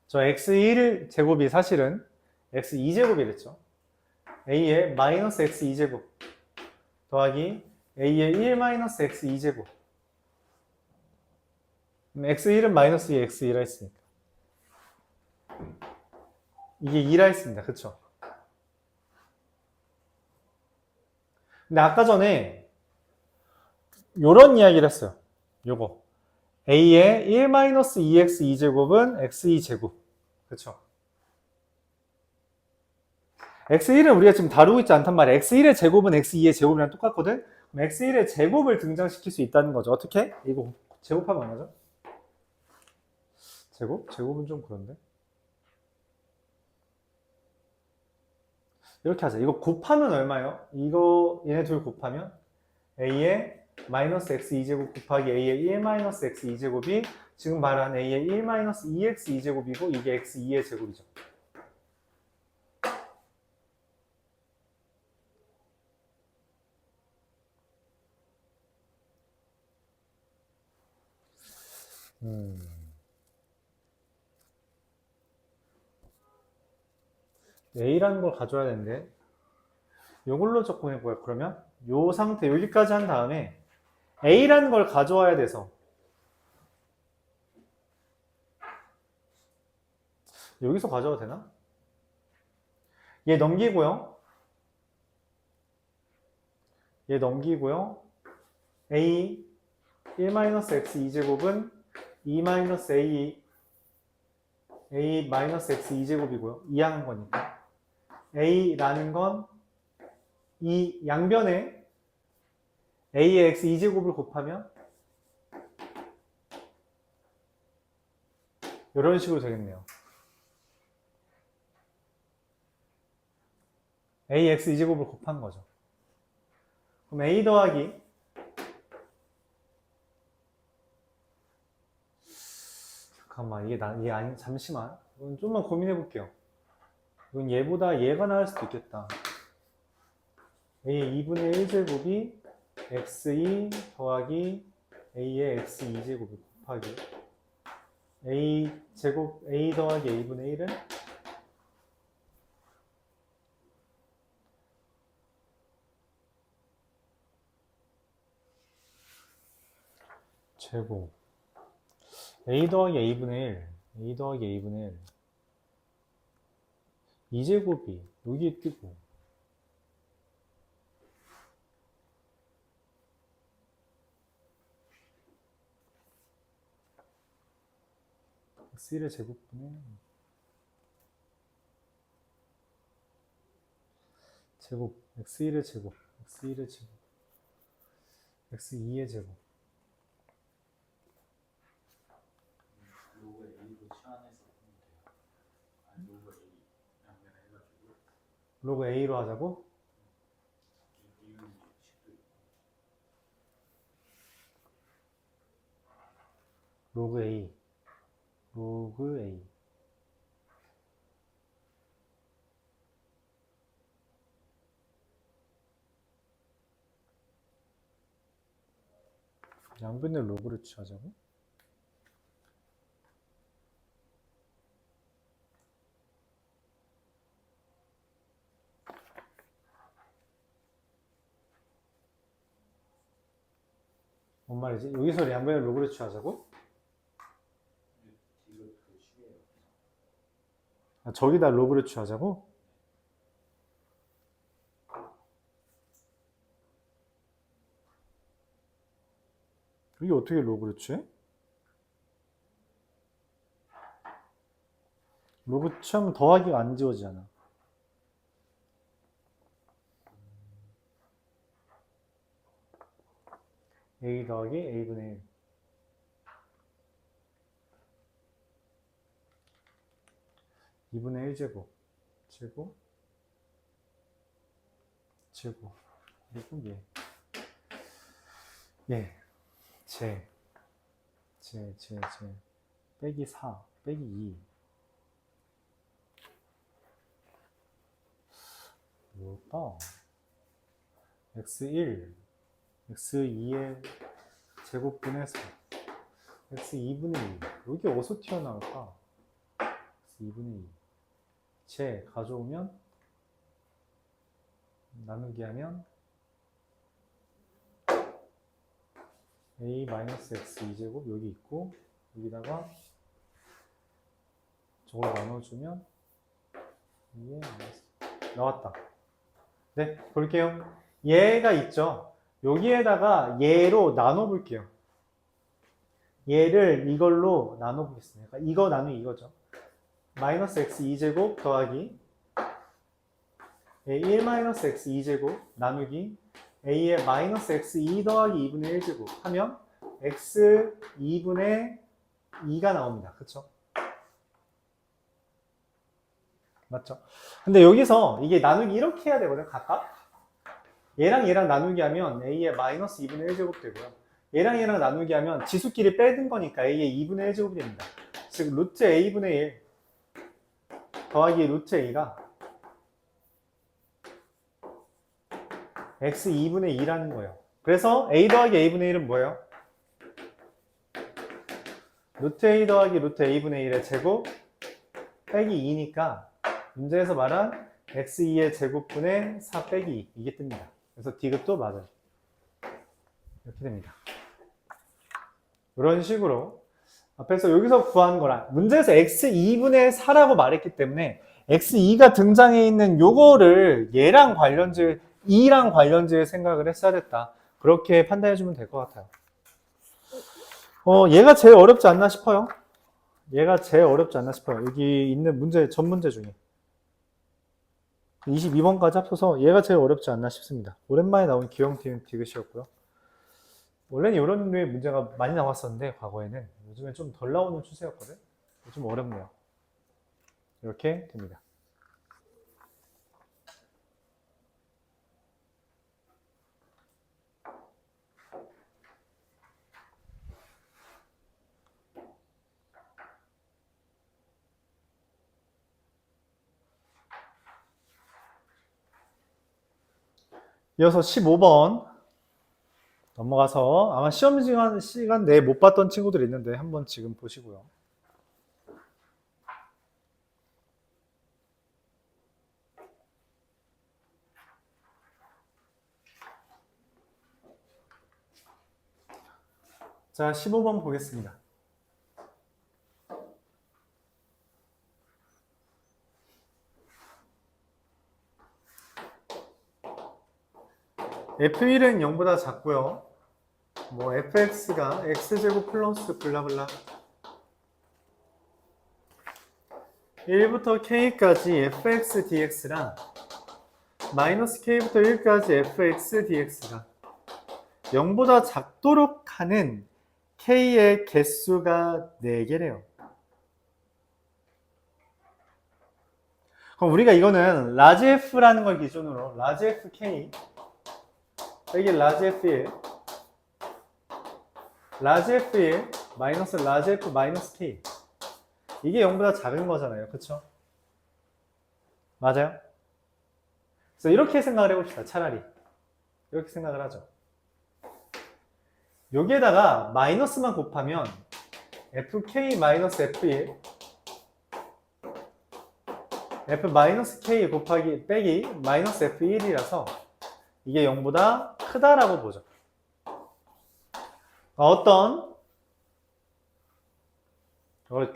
저 X1 제곱이 사실은 X2제곱이랬죠. A의 마이너스 X2제곱 더하기 A의 1 마이너스 X2제곱. X1은 마이너스 2 X2라 했으니까. 이게 2라 했습니다. 그쵸? 근데 아까 전에 요런 이야기를 했어요. 요거. A의 1 마이너스 2x2제곱은 x2제곱. 그쵸? x1은 우리가 지금 다루고 있지 않단 말이야. x1의 제곱은 x2의 제곱이랑 똑같거든? 그럼 x1의 제곱을 등장시킬 수 있다는 거죠. 어떻게? 이거 제곱하면 얼마죠? 제곱? 제곱은 좀 그런데? 이렇게 하자. 이거 곱하면 얼마예요? 이거 얘네 둘 곱하면 a의 마이너스 x 2제곱 곱하기 a의 1 마이너스 x 2제곱이 지금 말한 a의 1 마이너스 2x 2제곱이고 이게 x 2의 제곱이죠. a라는 걸 가져야 되는데 이걸로 접근해 볼까요? 그러면 요 상태 여기까지 한 다음에 a라는 걸 가져와야 돼서 여기서 가져와도 되나? 얘 넘기고요. 얘 넘기고요. a 1-x 2제곱은 2-a a-x 2제곱이고요. 이항한 거니까. a라는 건 이 양변에 a의 x 2제곱을 곱하면 이런 식으로 되겠네요. ax 2제곱을 곱한 거죠. 그럼 a 더하기 잠깐만 이게 아니 잠시만 이건 좀만 고민해 볼게요. 이건 얘보다 얘가 나을 수도 있겠다. a의 2분의 1제곱이 x2 더하기 a의 x 2제곱이 곱하기 a 제곱 a 더하기 a분의 1은 제곱 a 더하기 a분의 1 a 더하기 a분의 1 2제곱이 여기에 뜨고 x1의 제곱분의 제곱 x1의 제곱 x1의 제곱 x2의 제곱 로그 A로 치환해서 하면 돼요. 아니 로그 A 양면 해가지고 로그 a로 하자고? 이건 식도 있고 로그 a 로그 a 양변의 로그를 취하자고? 뭔 말이지? 여기서 양변의 로그를 취하자고? 이거 그 식이에요. 아, 저기다 로그를 취하자고? 이게 어떻게 로그를 취해? 로그 취하면 더하기가 안 지워지잖아. a 더하기 a분의 1 2분의 1제곱 제곱 제곱 그리고 제 빼기 4 빼기 2 뭘까? x1 x2의 제곱분의 4 x2분의 2 여기 어디서 튀어나올까? x2분의 2 제 가져오면 나누기 하면 a-x 2제곱 여기 있고 여기다가 저걸 나눠주면 이게 나왔다. 네, 볼게요. 얘가 있죠. 여기에다가 얘로 나눠볼게요. 얘를 이걸로 나눠보겠습니다. 그러니까 이거 나누기 이거죠. 마이너스 x 2제곱 더하기 a 1-x 2제곱 나누기 a의 마이너스 x 2 더하기 2분의 1제곱 하면 x 2분의 2가 나옵니다. 그쵸? 맞죠? 근데 여기서 이게 나누기 이렇게 해야 되거든, 각각. 얘랑 얘랑 나누기 하면 a의 마이너스 2분의 1제곱 되고요. 얘랑 얘랑 나누기 하면 지수끼리 빼든 거니까 a의 2분의 1제곱이 됩니다. 즉 루트 a분의 1 더하기 루트 a가 x 2분의 2라는 거예요. 그래서 a 더하기 a분의 1은 뭐예요? 루트 a 더하기 루트 a분의 1의 제곱 빼기 2니까 문제에서 말한 x2의 제곱분의 4 빼기 2 이게 뜹니다. 그래서 디귿도 맞아요. 이렇게 됩니다. 이런 식으로 앞에서 여기서 구한 거랑 문제에서 x2분의 4라고 말했기 때문에 x2가 등장해 있는 요거를 얘랑 관련지을 2랑 관련지을 생각을 했어야 됐다. 그렇게 판단해 주면 될 것 같아요. 얘가 제일 어렵지 않나 싶어요. 얘가 제일 어렵지 않나 싶어요. 여기 있는 문제, 전 문제 중에 22번까지 합쳐서 얘가 제일 어렵지 않나 싶습니다. 오랜만에 나온 기형 디귿이었고요. 원래는 이런 류의 문제가 많이 나왔었는데 과거에는 요즘에 좀 덜 나오는 추세였거든. 좀 어렵네요. 이렇게 됩니다. 이어서 15번 넘어가서 아마 시험 시간 내에 못 봤던 친구들이 있는데 한번 지금 보시고요. 자, 15번 보겠습니다. F1은 0보다 작고요. 뭐 fx가 x제곱 플러스 블라블라 1부터 k까지 fx dx랑 마이너스 k부터 1까지 fx dx가 0보다 작도록 하는 k의 개수가 4개래요. 그럼 우리가 이거는 라지 f라는 걸 기준으로 라지 fk 여기 라지 f1 라지 f1 마이너스 라지 f 마이너스 k 이게 0보다 작은 거잖아요. 그쵸? 맞아요? 그래서 이렇게 생각을 해봅시다. 차라리 이렇게 생각을 하죠. 여기에다가 마이너스만 곱하면 fk 마이너스 f1 f 마이너스 k 곱하기 빼기 마이너스 f1이라서 이게 0보다 크다라고 보죠. 어떤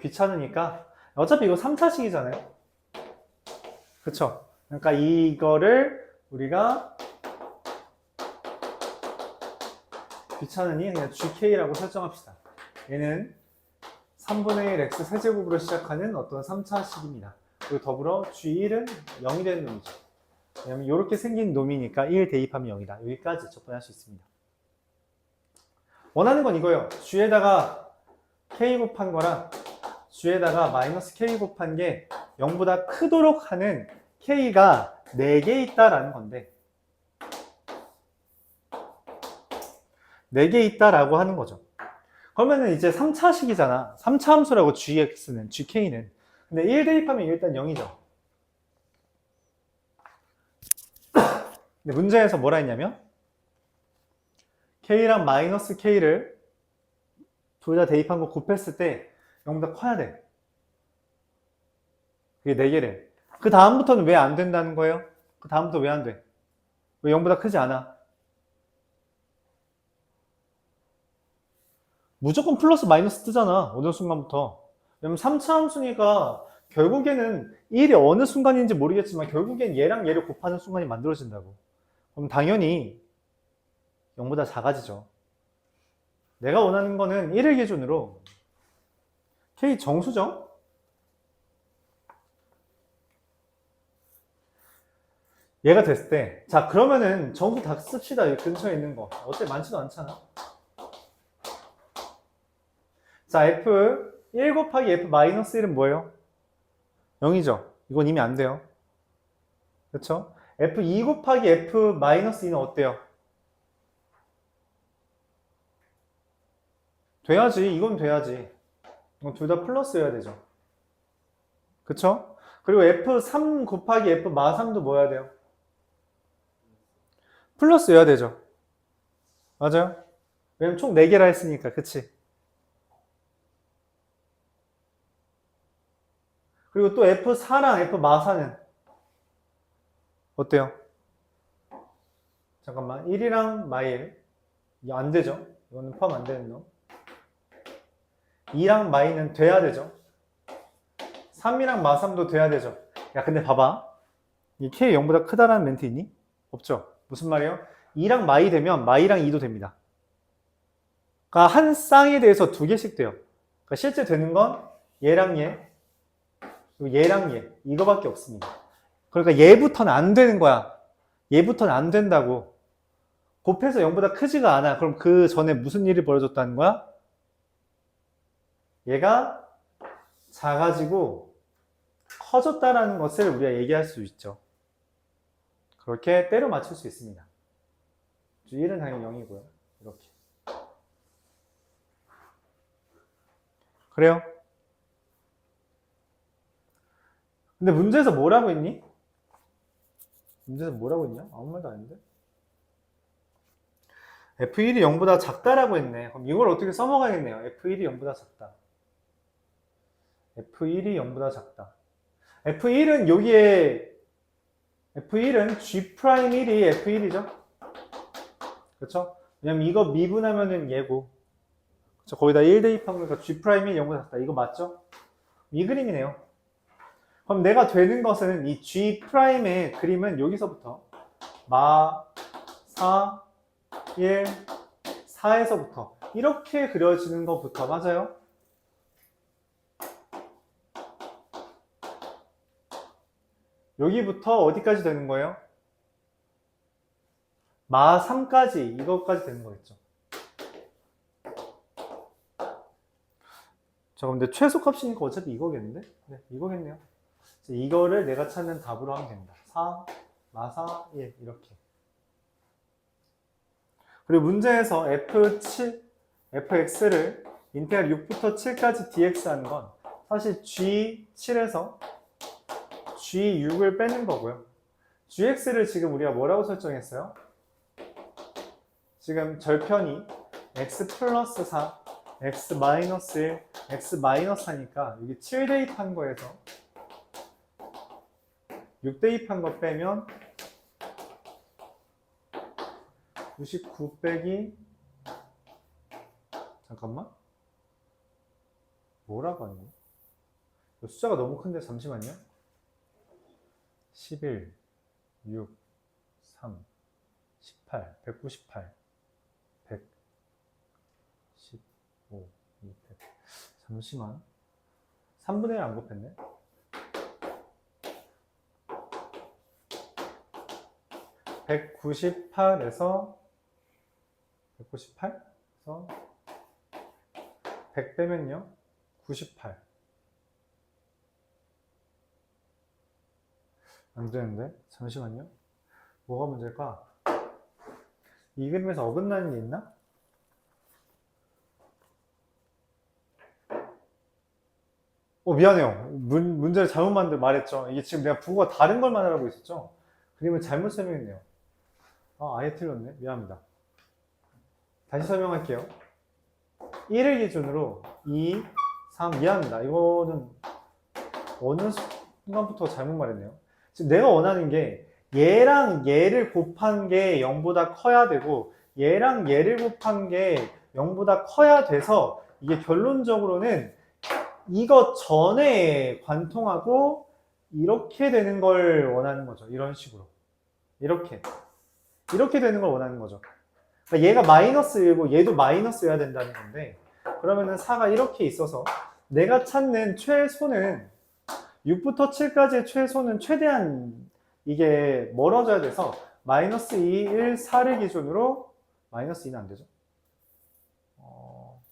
귀찮으니까 어차피 이거 3차식이잖아요. 그쵸? 그러니까 이거를 우리가 귀찮으니 그냥 gk라고 설정합시다. 얘는 3분의 1 x 세제곱으로 시작하는 어떤 3차식입니다. 그리고 더불어 g1은 0이 되는 놈이죠. 왜냐면 이렇게 생긴 놈이니까 1 대입하면 0이다. 여기까지 접근할 수 있습니다. 원하는 건 이거예요. g에다가 k 곱한 거랑 g에다가 마이너스 k 곱한 게 0보다 크도록 하는 k가 4개 있다라는 건데 4개 있다라고 하는 거죠. 그러면은 이제 3차식이잖아. 3차 함수라고 gx는, gk는. 근데 1 대입하면 일단 0이죠. 근데 문제에서 뭐라 했냐면 k랑 마이너스 k를 둘 다 대입한 거 곱했을 때 0보다 커야 돼. 그게 4개래. 그 다음부터는 왜 안 된다는 거예요? 그 다음부터 왜 안 돼? 왜 0보다 크지 않아? 무조건 플러스 마이너스 뜨잖아. 어느 순간부터. 왜냐면 3차 함수니까 결국에는 1이 어느 순간인지 모르겠지만 결국엔 얘랑 얘를 곱하는 순간이 만들어진다고. 그럼 당연히 0보다 작아지죠. 내가 원하는 거는 1을 기준으로 k 정수죠? 얘가 됐을 때, 자, 그러면은 정수 다 씁시다. 여기 근처에 있는 거. 어차피 많지도 않잖아. 자, f 1 곱하기 f 마이너스 1은 뭐예요? 0이죠. 이건 이미 안 돼요. 그렇죠? F2 곱하기 F-2는 어때요? 돼야지. 이건 돼야지. 둘 다 플러스여야 되죠. 그쵸? 그리고 F3 곱하기 F-3도 뭐여야 돼요? 플러스여야 되죠. 맞아요? 왜냐면 총 4개라 했으니까. 그치? 그리고 또 F4랑 F-4는 어때요? 잠깐만. 1이랑 마일. 이거 안 되죠? 이거는 포함 안 되는 놈. 2랑 마이는 돼야 되죠? 3이랑 마3도 돼야 되죠? 야, 근데 봐봐. 이 K 0보다 크다라는 멘트 있니? 없죠? 무슨 말이에요? 2랑 마이 되면 마이랑 2도 됩니다. 그러니까 한 쌍에 대해서 2개씩 돼요. 그러니까 실제 되는 건 얘랑 얘, 그리고 얘랑 얘. 이거밖에 없습니다. 그러니까 얘부터는 안 되는 거야. 얘부터는 안 된다고. 곱해서 0보다 크지가 않아. 그럼 그 전에 무슨 일이 벌어졌다는 거야? 얘가 작아지고 커졌다라는 것을 우리가 얘기할 수 있죠. 그렇게 때려 맞출 수 있습니다. 1은 당연히 0이고요. 이렇게. 그래요? 근데 문제에서 뭐라고 했니? 문제에서 뭐라고 했냐? 아무 말도 아닌데? F1이 0보다 작다라고 했네. 그럼 이걸 어떻게 써먹어야겠네요. F1이 0보다 작다. F1이 0보다 작다. F1은 여기에 F1은 G'1이 F1이죠? 그렇죠? 왜냐면 이거 미분하면은 얘고, 그렇죠? 거기다 1 대입한 거니까 G'이 0보다 작다. 이거 맞죠? 이 그림이네요. 그럼 내가 되는 것은 이 G'의 그림은 여기서부터 마, 4, 1, 4에서부터 이렇게 그려지는 것부터 맞아요? 여기부터 어디까지 되는 거예요? 마 3까지 이것까지 되는 거겠죠. 자, 근데 최소값이니까 어차피 이거겠는데? 네, 이거겠네요. 이거를 내가 찾는 답으로 하면 됩니다. 4, 마 4, 1 이렇게. 그리고 문제에서 fx를 인테그랄 6부터 7까지 dx 하는 건 사실 g7에서 g6을 빼는 거고요. gx를 지금 우리가 뭐라고 설정했어요? 지금 절편이 x 플러스 4, x 마이너스 1, x 마이너스 4니까 여기 7 대입한 거에서 6 대입한 거 빼면 99 빼기 잠깐만 뭐라고 하는 거야? 숫자가 너무 큰데 잠시만요. 11, 6, 3, 18, 198, 115, 200. 잠시만. 3분의 1 안 곱했네. 198에서 198에서 100 빼면요 98. 안 되는데? 잠시만요. 뭐가 문제일까? 이 그림에서 어긋나는 게 있나? 미안해요. 문제를 잘못 말했죠. 이게 지금 내가 부호가 다른 걸 말하고 있었죠? 그림을 잘못 설명했네요. 아예 틀렸네. 미안합니다. 다시 설명할게요. 1을 기준으로 2, 3, 미안합니다. 이거는 어느 순간부터 잘못 말했네요. 지금 내가 원하는 게 얘랑 얘를 곱한 게 0보다 커야 되고 얘랑 얘를 곱한 게 0보다 커야 돼서 이게 결론적으로는 이거 전에 관통하고 이렇게 되는 걸 원하는 거죠. 이런 식으로. 이렇게 되는 걸 원하는 거죠. 그러니까 얘가 마이너스 1고 얘도 마이너스여야 된다는 건데 그러면은 4가 이렇게 있어서 내가 찾는 최소는 6부터 7까지의 최소는 최대한 이게 멀어져야 돼서 마이너스 2, 1, 4를 기준으로 마이너스 2는 안 되죠.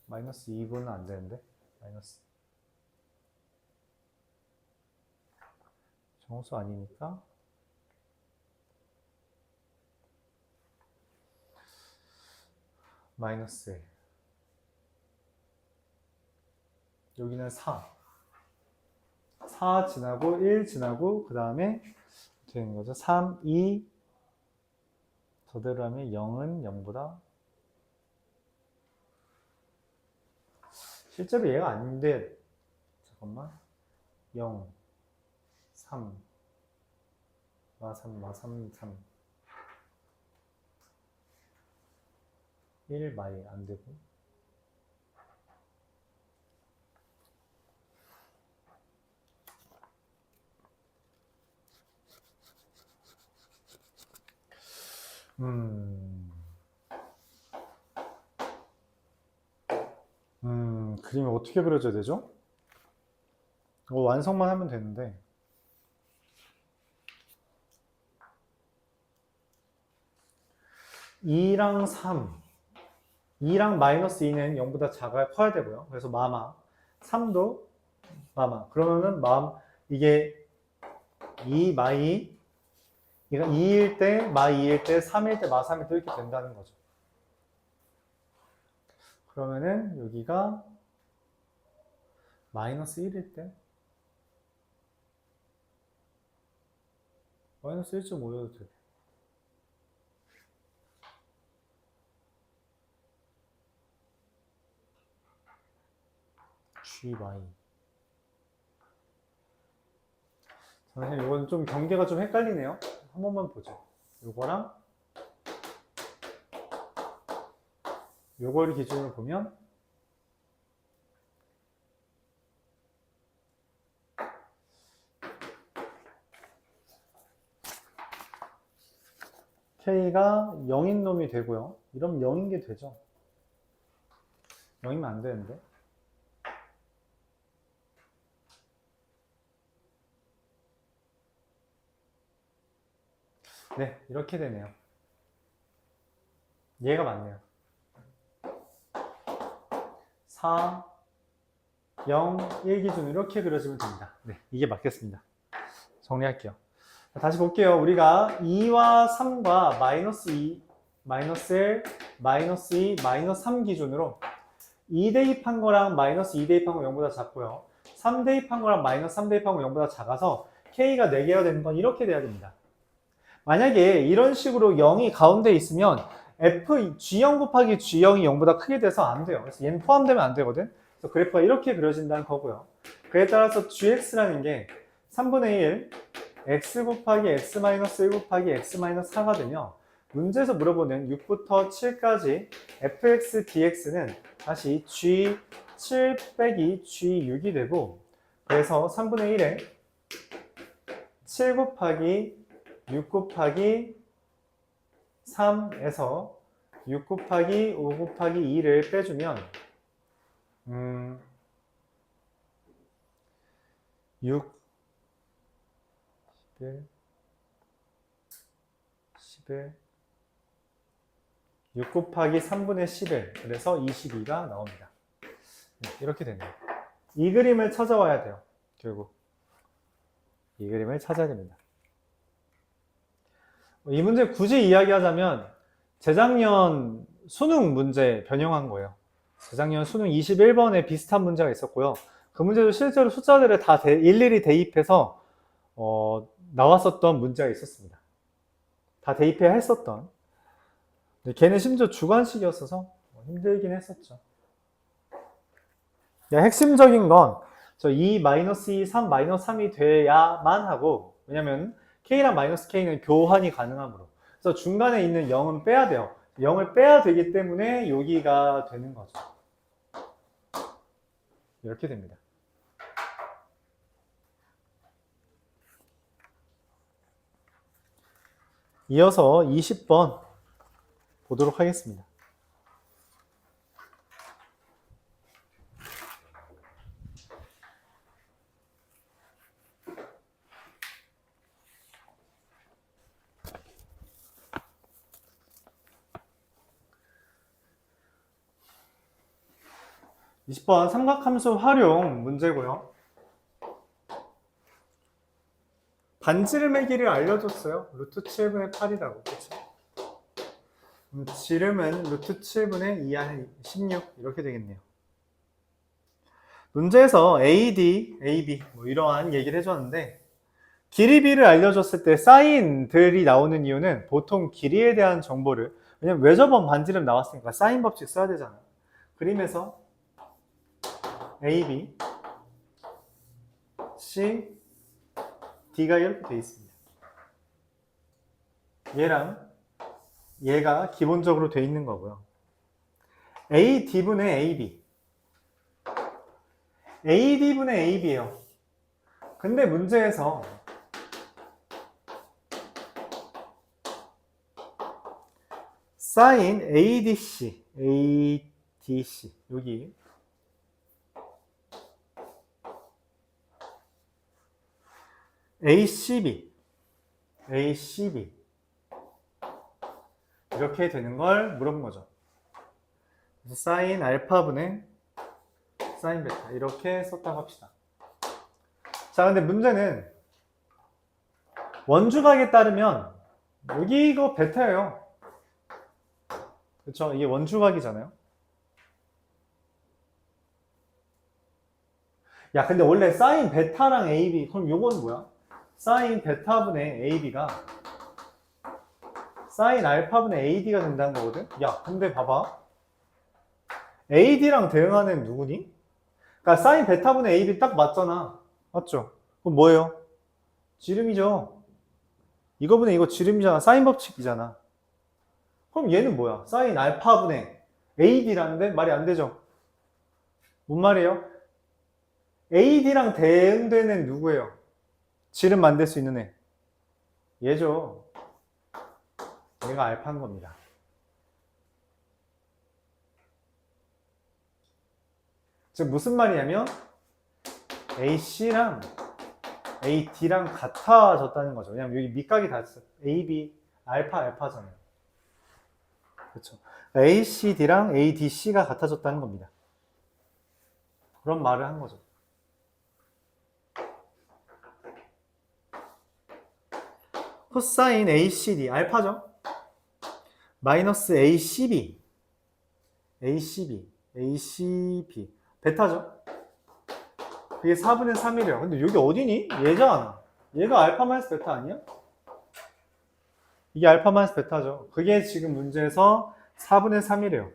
마이너스 2분은 안 되는데 마이너스 정수 아니니까 마이너스 1. 여기는 4. 4 지나고 1 지나고 그 다음에 어떻게 되는 거죠? 3, 2 저대로 하면 0은 0보다 실제로 얘가 아닌데 잠깐만 0 3 마 3 1 마이 안 되고 그림이 어떻게 그려져야 되죠? 완성만 하면 되는데 2랑 3 2랑 마이너스 2는 0보다 커야 되고요. 그래서 마마 3도 마마 그러면은 이게 2 마이 이거 2일 때 마 2일 때 3일 때 마 3일 때 이렇게 된다는 거죠. 그러면은 여기가 마이너스 1일 때 마이너스 1.5여도 돼. G 마이. 선생님 이건 좀 경계가 좀 헷갈리네요. 한 번만 보죠. 요거랑 요거를 기준으로 보면 K가 0인 놈이 되고요. 이러면 0인 게 되죠. 0이면 안 되는데. 네, 이렇게 되네요. 얘가 맞네요. 4, 0, 1 기준 이렇게 그려지면 됩니다. 네, 이게 맞겠습니다. 정리할게요. 다시 볼게요. 우리가 2와 3과 마이너스 2, 마이너스 1, 마이너스 2, 마이너스 3 기준으로 2 대입한 거랑 마이너스 2 대입한 거 0보다 작고요. 3 대입한 거랑 마이너스 3 대입한 거 0보다 작아서 K가 4개가 되는 건 이렇게 돼야 됩니다. 만약에 이런 식으로 0이 가운데 있으면 G0 곱하기 G0이 0보다 크게 돼서 안 돼요. 그래서 얘는 포함되면 안 되거든. 그래서 그래프가 이렇게 그려진다는 거고요. 그에 따라서 GX라는 게 3분의 1 x 곱하기 x-1 곱하기 x-4가 되며 문제에서 물어보는 6부터 7까지 fx dx는 다시 g7 빼기 g6이 되고 그래서 3분의 1에 7 곱하기 6 곱하기 3에서 6 곱하기 5 곱하기 2를 빼주면 6 11 6 곱하기 3분의 11 그래서 22가 나옵니다. 네, 이렇게 되네요. 이 그림을 찾아와야 돼요. 결국 이 그림을 찾아야 됩니다. 이 문제 굳이 이야기하자면 재작년 수능 문제 변형한 거예요. 재작년 수능 21번에 비슷한 문제가 있었고요. 그 문제도 실제로 숫자들을 다 일일이 대입해서 나왔었던 문제가 있었습니다. 다 대입해야 했었던. 걔는 심지어 주관식이었어서 힘들긴 했었죠. 핵심적인 건 저 2-2, 3-3이 돼야만 하고 왜냐면 K랑 마이너스 K는 교환이 가능하므로 그래서 중간에 있는 0은 빼야 돼요. 0을 빼야 되기 때문에 여기가 되는 거죠. 이렇게 됩니다. 이어서 20번 보도록 하겠습니다. (20번) 삼각함수 활용 문제고요. 반지름의 길이를 알려줬어요. 루트 7분의 8이라고. 그쵸? 지름은 루트 7분의 2한 16 이렇게 되겠네요. 문제에서 AD, AB 뭐 이러한 얘기를 해줬는데 길이비를 알려줬을 때 사인들이 나오는 이유는 보통 길이에 대한 정보를 왜냐면 외접원 반지름 나왔으니까 사인 법칙 써야 되잖아요. 그림에서 AB, C, D가 이렇게 돼 있습니다. 얘랑 얘가 기본적으로 돼 있는 거고요. AD분의 AB AD분의 AB예요. 근데 문제에서 사인 ADC 여기 ACB 이렇게 되는 걸 물어본 거죠. 그래서 사인 알파분의 사인 베타 이렇게 썼다고 합시다. 자, 근데 문제는 원주각에 따르면 여기 이거 베타예요. 그렇죠? 이게 원주각이잖아요. 야, 근데 원래 사인 베타랑 AB 그럼 요건 뭐야? 사인 베타분의 AB가 사인 알파분의 AD가 된다는 거거든? 야, 근데 봐봐. AD랑 대응하는 누구니? 그러니까 사인 베타분의 AB 딱 맞잖아. 맞죠? 그럼 뭐예요? 지름이죠. 이거분의 이거 지름이잖아. 사인 법칙이잖아. 그럼 얘는 뭐야? 사인 알파분의 AD라는데 말이 안 되죠? 뭔 말이에요? AD랑 대응되는 누구예요? 지름 만들 수 있는 애. 얘죠. 얘가 알파인 겁니다. 즉 무슨 말이냐면 AC랑 AD랑 같아졌다는 거죠. 왜냐면 여기 밑각이 다 있어. AB, 알파잖아요. 그렇죠. ACD랑 ADC가 같아졌다는 겁니다. 그런 말을 한 거죠. 코사인 ACD, 알파죠? 마이너스 ACB, 베타죠? 그게 4분의 3이래요. 근데 여기 어디니? 얘잖아. 얘가 알파 마이너스 베타 아니야? 이게 알파 마이너스 베타죠. 그게 지금 문제에서 4분의 3이래요.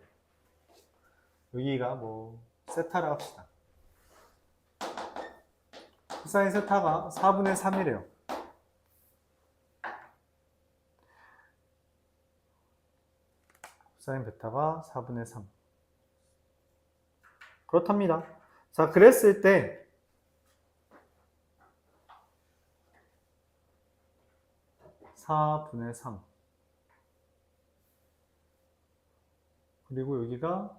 여기가 뭐 세타라 합시다. 코사인 세타가 4분의 3이래요. 코사인 베타가 4분의 3. 그렇답니다. 자, 그랬을 때 (4분의 3) 그리고 여기가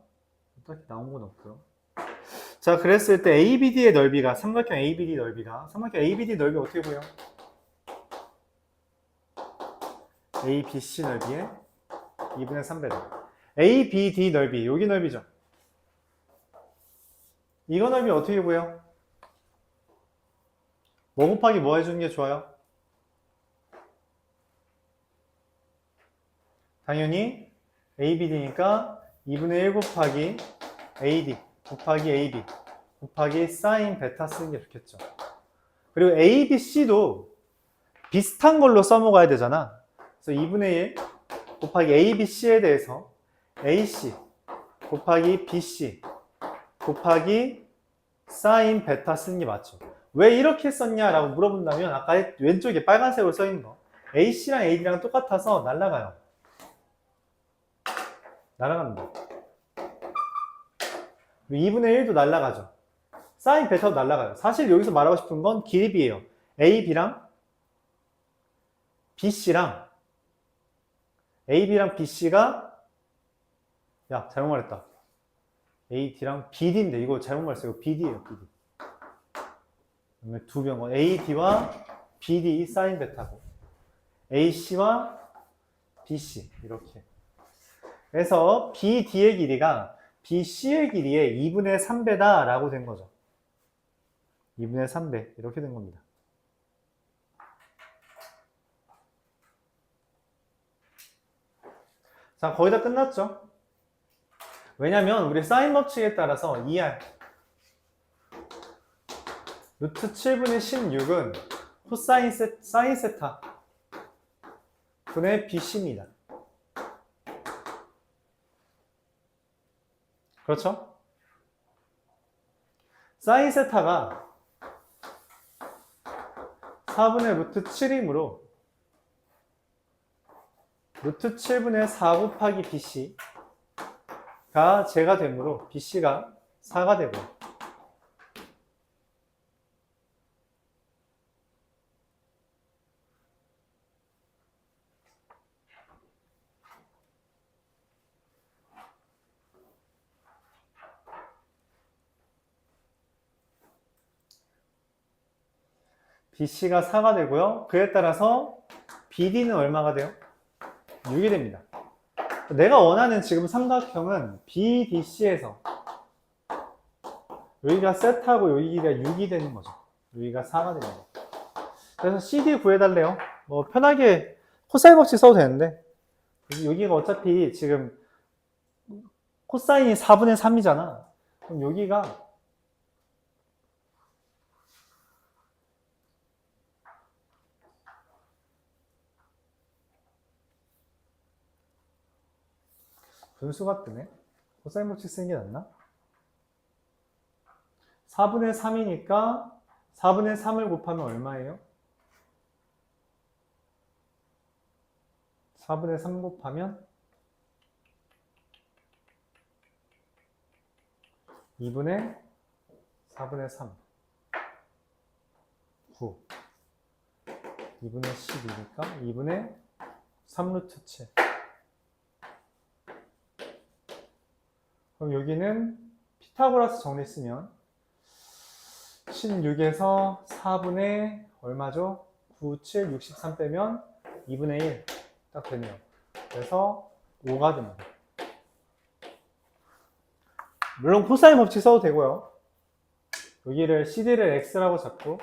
딱히 나온 건 없고요. 자, 그랬을 때 ABD의 넓이가 삼각형 ABD 넓이가 삼각형 ABD 넓이 어떻게 보여? ABC 넓이의 2분의 3배다. ABD 넓이 여기 넓이죠. 이거 넓이 어떻게 보여? 뭐 곱하기 뭐 해주는 게 좋아요? 당연히 ABD니까 2분의 1 곱하기 AD 곱하기 AB 곱하기 사인 베타 쓰는 게 좋겠죠. 그리고 ABC도 비슷한 걸로 써먹어야 되잖아. 그래서 2분의 1 곱하기 ABC에 대해서 AC 곱하기 BC 곱하기 사인 베타 쓰는 게 맞죠. 왜 이렇게 썼냐라고 물어본다면 아까 왼쪽에 빨간색으로 써있는 거 AC랑 AD랑 똑같아서 날아가요. 날아갑니다. 2분의 1도 날아가죠. 사인 베타도 날아가요. 사실 여기서 말하고 싶은 건 길이비예요. AB랑 BC가 야, 잘못 말했다. AD랑 BD인데 이거 잘못 말했어요. 이거 BD예요. BD. 그러면 두 병원 AD와 BD 사인 베타고 AC와 BC 이렇게. 그래서 BD의 길이가 BC의 길이의 2분의 3배다 라고 된 거죠. 2분의 3배 이렇게 된 겁니다. 자, 거의 다 끝났죠? 왜냐면 우리 사인 법칙에 따라서 2R 루트 7분의 16은 코사인 사인 세타 분의 BC입니다. 그렇죠? 사인 세타가 4분의 루트 7이므로 루트 7분의 4 곱하기 BC가 제가 되므로 BC가 4가 되고요. BC가 4가 되고요. 그에 따라서 BD는 얼마가 돼요? 6이 됩니다. 내가 원하는 지금 삼각형은 BDC에서 여기가 세타고 여기가 6이 되는 거죠. 여기가 4가 되는 거죠. 그래서 CD 구해달래요. 뭐 편하게 코사인 법칙 써도 되는데 여기가 어차피 지금 코사인이 4분의 3이잖아. 그럼 여기가 분수가 뜨네. 코사인 법칙 쓰는 게 낫나? 4분의 3이니까 4분의 3을 곱하면 얼마예요? 4분의 3 곱하면 2분의 4분의 3 9 2분의 12니까 2분의 3루트 7 그럼 여기는 피타고라스 정리 쓰면 16에서 4분의 얼마죠? 9, 7, 63 빼면 2분의 1 딱 되네요. 그래서 5가 됩니다. 물론 코사인 법칙 써도 되고요. 여기를 CD를 X라고 잡고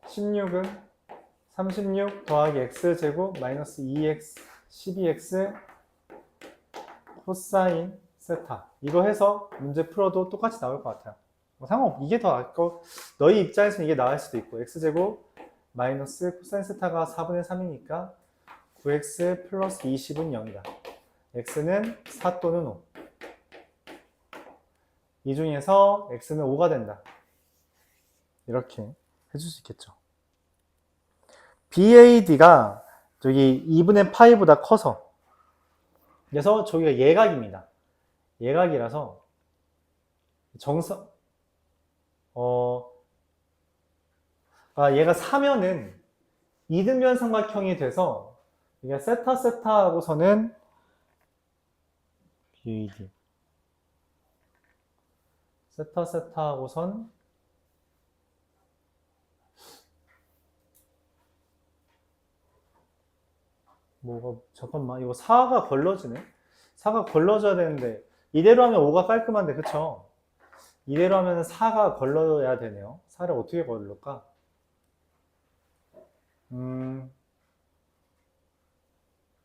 16은 36 더하기 X제곱 마이너스 2X 12X 코사인 세타 이거 해서 문제 풀어도 똑같이 나올 것 같아요. 뭐 상관없 이게 더 나을 거 너희 입장에서는 이게 나을 수도 있고 X제곱 마이너스 코사인 세타가 4분의 3이니까 9X 플러스 20은 0이다. X는 4 또는 5 이 중에서 X는 5가 된다. 이렇게 해줄 수 있겠죠. BAD가 저기 2분의 파이보다 커서 그래서 저기가 예각입니다. 예각이라서 정사 얘가 4면은 이등변 삼각형이 돼서 이게 세타 세타하고서는 BAD 세타 세타하고선 뭐가 잠깐만 이거 4가 걸러지네. 4가 걸러져야 되는데 이대로 하면 5가 깔끔한데 그쵸? 이대로 하면 4가 걸러야 되네요. 4를 어떻게 걸를까?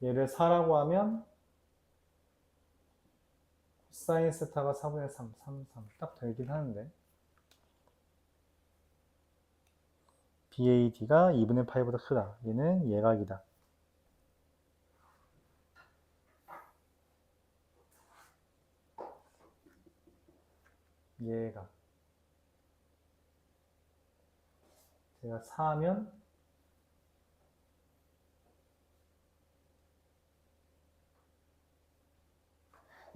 얘를 4라고 하면 사인 세타가 4분의 3, 3, 3 딱 되긴 하는데 BAD가 2분의 파이보다 크다. 얘는 예각이다. 얘가 제가 4면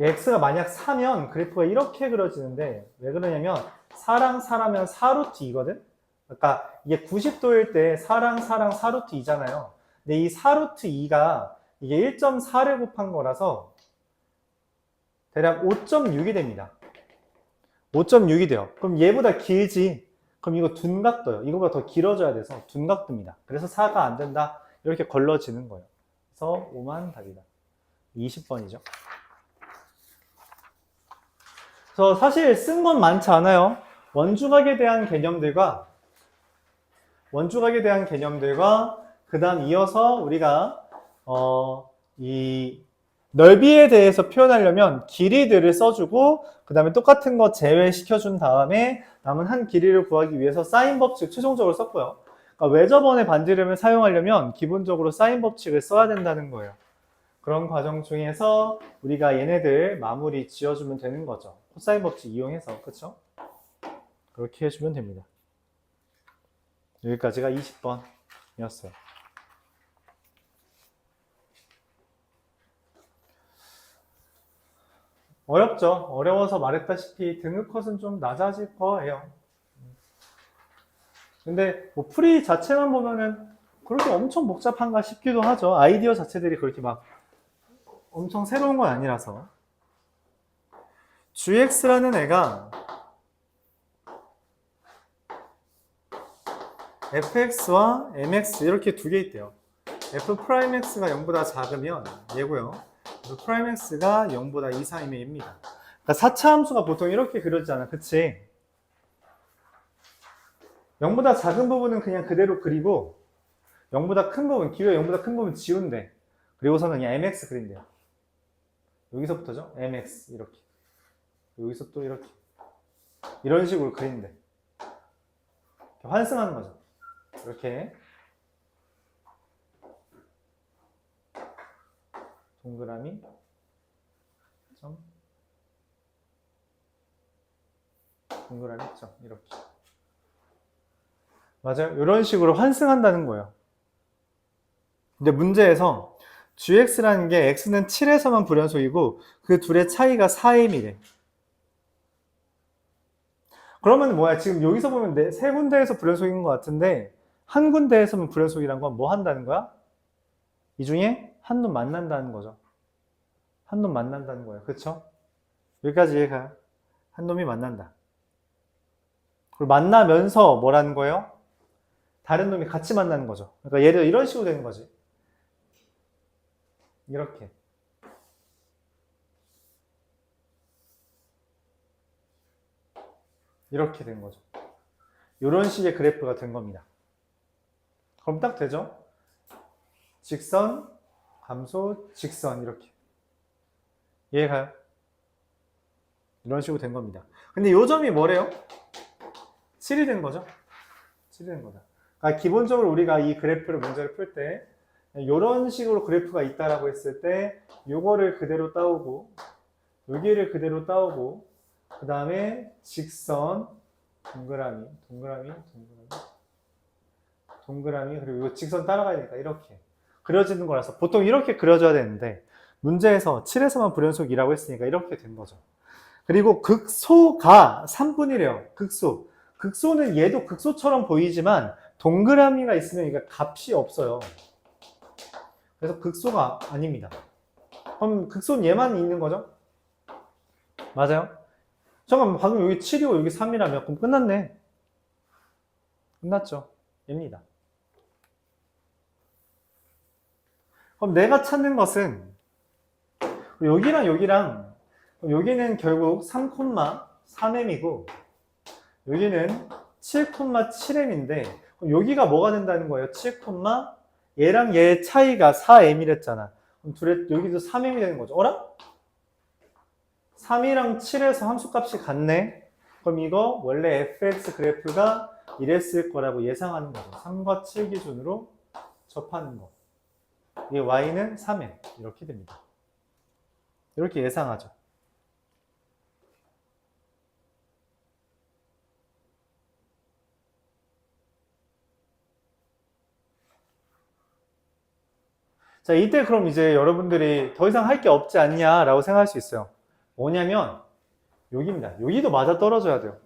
x가 만약 4면 그래프가 이렇게 그려지는데 왜 그러냐면 4랑 4라면 4루트 2거든? 그러니까 이게 90도일 때 4랑 4랑 4루트 2잖아요. 근데 이 4루트 2가 이게 1.4를 곱한 거라서 대략 5.6이 됩니다. 5.6이 돼요. 그럼 얘보다 길지? 그럼 이거 둔각도요. 이거보다 더 길어져야 돼서 둔각도입니다. 그래서 4가 안 된다. 이렇게 걸러지는 거예요. 그래서 5만 답이다. 20번이죠. 그래서 사실 쓴 건 많지 않아요. 원주각에 대한 개념들과 그 다음 이어서 우리가 이 넓이에 대해서 표현하려면 길이들을 써주고 그 다음에 똑같은 거 제외시켜준 다음에 남은 한 길이를 구하기 위해서 사인 법칙 최종적으로 썼고요. 그러니까 외접원의 반지름을 사용하려면 기본적으로 사인 법칙을 써야 된다는 거예요. 그런 과정 중에서 우리가 얘네들 마무리 지어주면 되는 거죠. 코사인 법칙 이용해서. 그쵸? 그렇게 해주면 됩니다. 여기까지가 20번이었어요. 어렵죠? 어려워서 말했다시피 등급컷은 좀 낮아질 거예요. 근데 뭐 풀이 자체만 보면은 그렇게 엄청 복잡한가 싶기도 하죠. 아이디어 자체들이 그렇게 막 엄청 새로운 건 아니라서. gx라는 애가 fx와 mx 이렇게 두 개 있대요. f'x가 0보다 작으면 얘고요. f'x가 0보다 이상이면 얘입니다. 그러니까 4차 함수가 보통 이렇게 그려지잖아. 그치? 0보다 작은 부분은 그냥 그대로 그리고 0보다 큰 부분, 기호에 0보다 큰 부분 지운대. 그리고서는 그냥 mx 그린대요. 여기서부터죠? mx 이렇게. 여기서 또 이렇게. 이런 식으로 그린대. 환승하는 거죠. 이렇게. 동그라미 점 동그라미 점 이렇게. 맞아요. 이런 식으로 환승한다는 거예요. 근데 문제에서 gx라는 게 x는 7에서만 불연속이고 그 둘의 차이가 4m이래. 그러면 뭐야? 지금 여기서 보면 세 군데에서 불연속인 것 같은데 한 군데에서만 불연속이란 건 뭐 한다는 거야? 이 중에 한 놈 만난다는 거죠. 한 놈 만난다는 거예요. 그쵸? 여기까지 이해가요? 한 놈이 만난다. 그리고 만나면서 뭐라는 거예요? 다른 놈이 같이 만나는 거죠. 그러니까 예를 들어 이런 식으로 되는 거지. 이렇게. 이렇게 된 거죠. 이런 식의 그래프가 된 겁니다. 그럼 딱 되죠? 직선, 감소, 직선 이렇게. 이해가요? 이런 식으로 된 겁니다. 근데 요 점이 뭐래요? 7이 된 거죠? 7이 된 거다. 그러니까 기본적으로 우리가 이 그래프를 문제를 풀 때 이런 식으로 그래프가 있다라고 했을 때 요거를 그대로 따오고 여기를 그대로 따오고 그 다음에 직선, 동그라미, 그리고 이거 직선 따라가야 되니까 이렇게 그려지는 거라서 보통 이렇게 그려져야 되는데 문제에서 7에서만 불연속이라고 했으니까 이렇게 된 거죠. 그리고 극소가 3분이래요. 극소. 극소는 얘도 극소처럼 보이지만 동그라미가 있으면 이게 값이 없어요. 그래서 극소가 아닙니다. 그럼 극소는 얘만 있는 거죠? 맞아요? 잠깐만, 방금 여기 7이고 여기 3이라면 그럼 끝났네. 끝났죠. 얘입니다. 그럼 내가 찾는 것은 여기랑 여기는 결국 3,3m이고 여기는 7,7m인데 여기가 뭐가 된다는 거예요? 7, 얘랑 얘의 차이가 4m이랬잖아. 그럼 여기도 3m이 되는 거죠. 어라? 3이랑 7에서 함수값이 같네. 그럼 이거 원래 fx 그래프가 이랬을 거라고 예상하는 거죠. 3과 7 기준으로 접하는 거. 이 y는 3m 이렇게 됩니다. 이렇게 예상하죠. 자, 이때 그럼 이제 여러분들이 더 이상 할 게 없지 않냐라고 생각할 수 있어요. 뭐냐면 여기입니다. 여기도 맞아 떨어져야 돼요.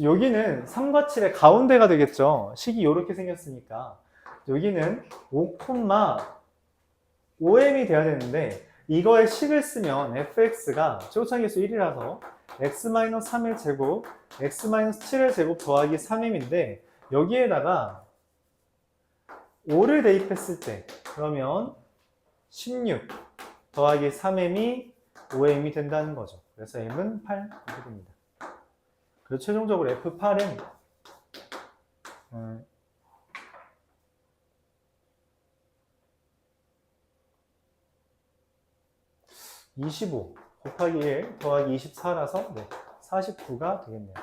여기는 3과 7의 가운데가 되겠죠. 식이 이렇게 생겼으니까 여기는 5,5m이 돼야 되는데 이거에 식을 쓰면 fx가 최고차기수 1이라서 x-3의 제곱, x-7의 제곱 더하기 3m인데 여기에다가 5를 대입했을 때 그러면 16 더하기 3m이 5m이 된다는 거죠. 그래서 m은 8 이렇게 됩니다. 그리고 최종적으로 F8은 25 곱하기 1 더하기 24라서 네, 49가 되겠네요.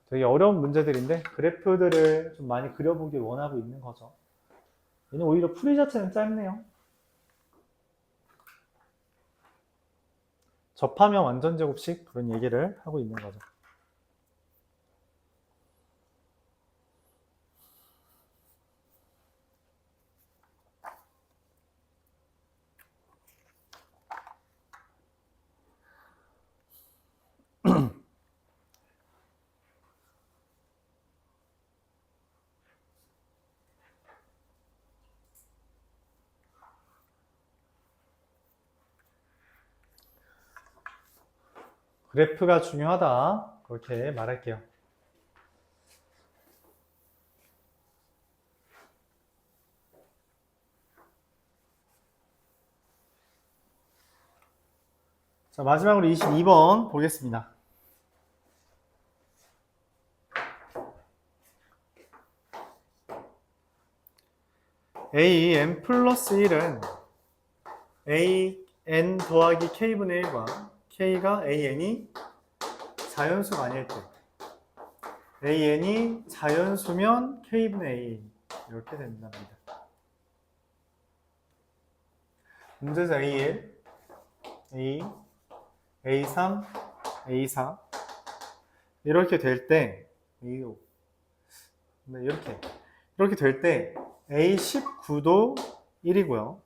되게 어려운 문제들인데 그래프들을 좀 많이 그려보길 원하고 있는 거죠. 얘는 오히려 풀이 자체는 짧네요. 접하면 완전제곱식 그런 얘기를 하고 있는 거죠. 그래프가 중요하다. 그렇게 말할게요. 자, 마지막으로 22번 보겠습니다. a n 플러스 1은 a n 더하기 k분의 1과 k가 a n이 자연수가 아닐 때 a n이 자연수면 k분의 a 이렇게 된답니다. 문제에서 a1, a, a3, a4 이렇게 될 때 a5 이렇게 될 때 a19도 1이고요.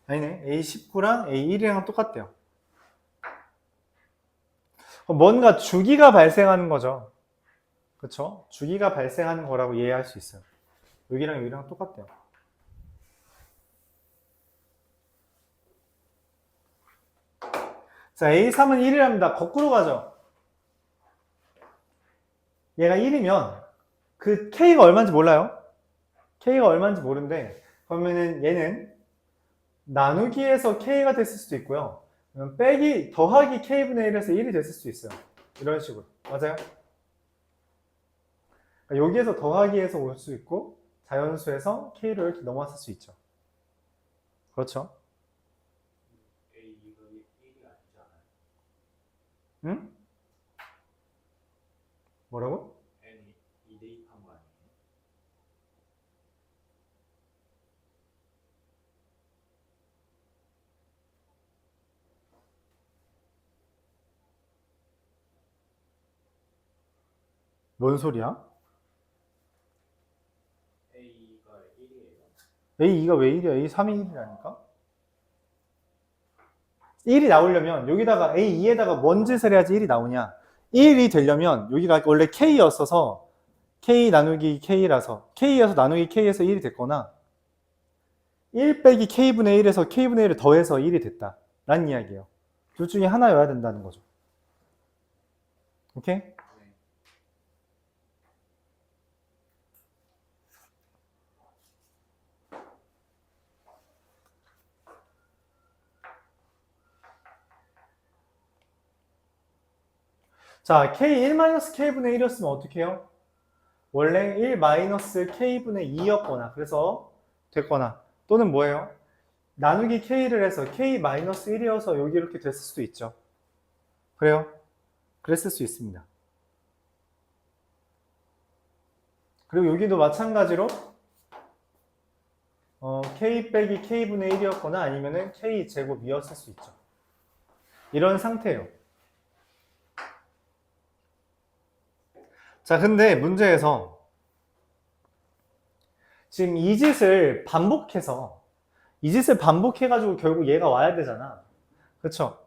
아니네, a19랑 a1이랑 똑같대요. 뭔가 주기가 발생하는 거죠. 그쵸? 주기가 발생하는 거라고 이해할 수 있어요. 여기랑 여기랑 똑같대요. 자, A3은 1이랍니다. 거꾸로 가죠. 얘가 1이면 그 K가 얼마인지 몰라요. K가 얼마인지 모르는데 그러면은 얘는 나누기에서 K가 됐을 수도 있고요. 빼기, 더하기 K분의 1에서 1이 됐을 수도 있어요. 이런 식으로. 맞아요? 그러니까 여기에서 더하기에서 올 수 있고 자연수에서 K를 이렇게 넘어왔을 수 있죠. 그렇죠? A2가 1이 아니지 않아요? 응? 뭐라고? N이 2 대입한 거 아니에요? 뭔 소리야? A가 1이에요. A2가 왜 1이야? A3이 1이라니까? 1이 나오려면 여기다가 A2에다가 뭔 짓을 해야지 1이 나오냐? 1이 되려면 여기가 원래 K였어서 K 나누기 K라서 K여서 나누기 K에서 1이 됐거나 1 빼기 K분의 1에서 K분의 1을 더해서 1이 됐다 라는 이야기예요. 둘 중에 하나여야 된다는 거죠. 오케이? 네. 자, K1-K분의 1이었으면 어떻게 해요? 원래 1-K분의 2였거나 그래서 됐거나 또는 뭐예요? 나누기 K를 해서 K-1이어서 여기 이렇게 됐을 수도 있죠. 그래요? 그랬을 수 있습니다. 그리고 여기도 마찬가지로 K 빼기 K분의 1이었거나 아니면은 K제곱이었을 수 있죠. 이런 상태예요. 자, 근데 문제에서 지금 이 짓을 반복해가지고 결국 얘가 와야 되잖아. 그쵸?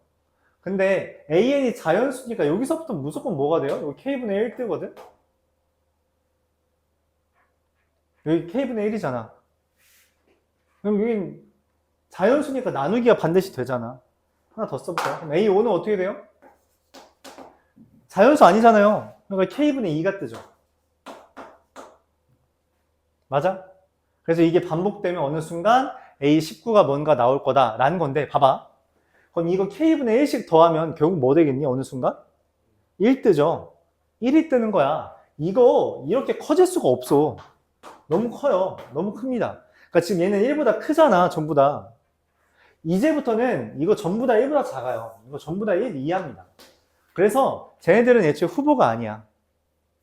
근데 AN이 자연수니까 여기서부터 무조건 뭐가 돼요? 여기 K분의 1 뜨거든? 여기 K분의 1이잖아. 그럼 여긴 자연수니까 나누기가 반드시 되잖아. 하나 더 써볼까요? 그럼 A5는 어떻게 돼요? 자연수 아니잖아요. 그러니까 K분의 2가 뜨죠. 맞아? 그래서 이게 반복되면 어느 순간 A19가 뭔가 나올 거다라는 건데 봐봐. 그럼 이거 K분의 1씩 더하면 결국 뭐 되겠니? 어느 순간? 1 뜨죠. 1이 뜨는 거야. 이거 이렇게 커질 수가 없어. 너무 커요. 너무 큽니다. 그러니까 지금 얘는 1보다 크잖아. 전부 다. 이제부터는 이거 전부 다 1보다 작아요. 이거 전부 다 1 이하입니다. 그래서 쟤네들은 애초에 후보가 아니야.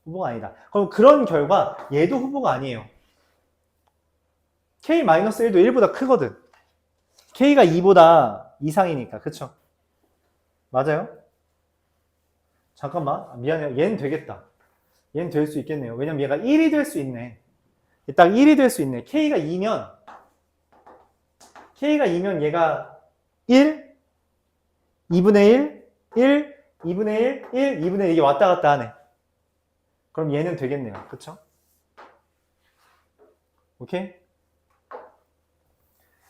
후보가 아니다. 그럼 그런 결과 얘도 후보가 아니에요. K-1도 1보다 크거든. K가 2보다 이상이니까. 그쵸? 맞아요? 잠깐만. 미안해요. 얘는 되겠다. 얘는 될 수 있겠네요. 왜냐면 얘가 1이 될 수 있네. 딱 1이 될 수 있네. K가 2면 얘가 1, 2분의 1, 1, 2분의 1, 1, 2분의 1 이게 왔다 갔다 하네. 그럼 얘는 되겠네요. 그쵸? 오케이?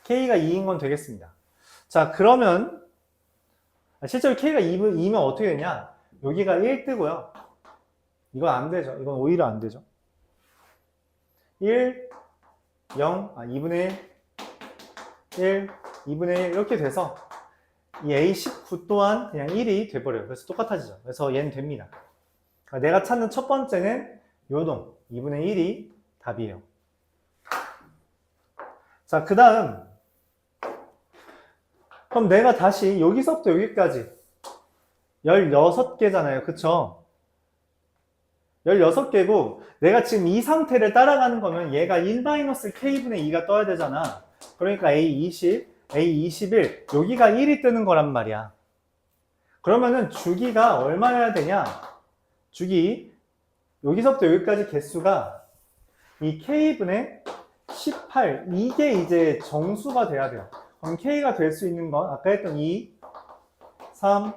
K가 2인 건 되겠습니다. 자, 그러면 실제로 K가 2면 어떻게 되냐? 여기가 1 뜨고요. 이건 안 되죠. 이건 오히려 안 되죠. 1, 0, 2분의 1, 1, 2분의 1 이렇게 돼서 이 A19 또한 그냥 1이 돼버려요. 그래서 똑같아지죠. 그래서 얘는 됩니다. 그러니까 내가 찾는 첫 번째는 요동 2분의 1이 답이에요. 자, 그 다음 그럼 내가 다시 여기서부터 여기까지 16개잖아요. 그쵸? 16개고 내가 지금 이 상태를 따라가는 거면 얘가 1-K분의 2가 떠야 되잖아. 그러니까 A20, A21 여기가 1이 뜨는 거란 말이야. 그러면은 주기가 얼마여야 되냐? 주기 여기서부터 여기까지 개수가 이 K분의 18 이게 이제 정수가 돼야 돼요. 그럼 K가 될 수 있는 건 아까 했던 2, 3,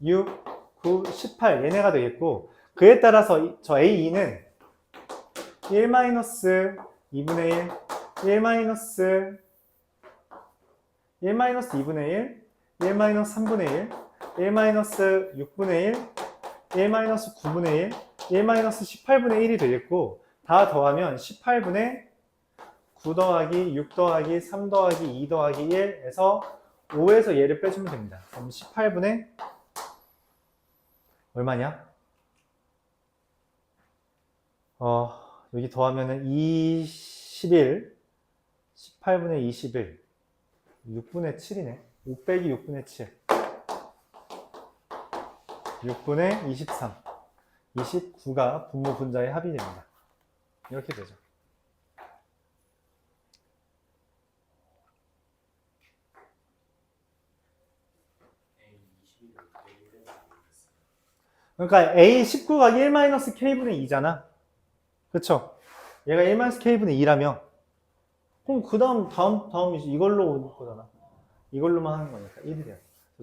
6, 9, 18 얘네가 되겠고 그에 따라서 저 A2는 1-2분의 1, 1-2분의 1, 1-3분의 1, 1-6분의 1, 1-9분의 1, 1-18분의 1이 되겠고 다 더하면 18분의 9 더하기 6 더하기 3 더하기 2 더하기 1에서 5에서 얘를 빼주면 됩니다. 그럼 18분의 얼마냐? 여기 더하면은 21, 18분의 21, 6분의 7이네. 5 빼기 6분의 7. 6분의 23. 29가 분모 분자의 합이 됩니다. 이렇게 되죠. 그러니까 A19가 1-K분의 2잖아. 그쵸? 얘가 1-K분의 2라며 그럼 그 다음 이걸로 올 거잖아. 이걸로만 하는 거니까 1이 돼요.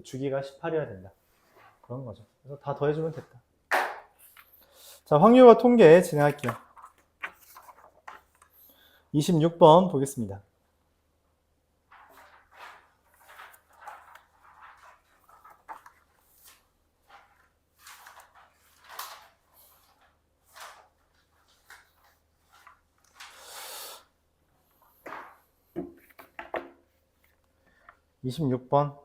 주기가 18이어야 된다. 그런 거죠. 그래서 다 더해주면 됐다. 자, 확률과 통계 진행할게요. 26번 보겠습니다. (26번)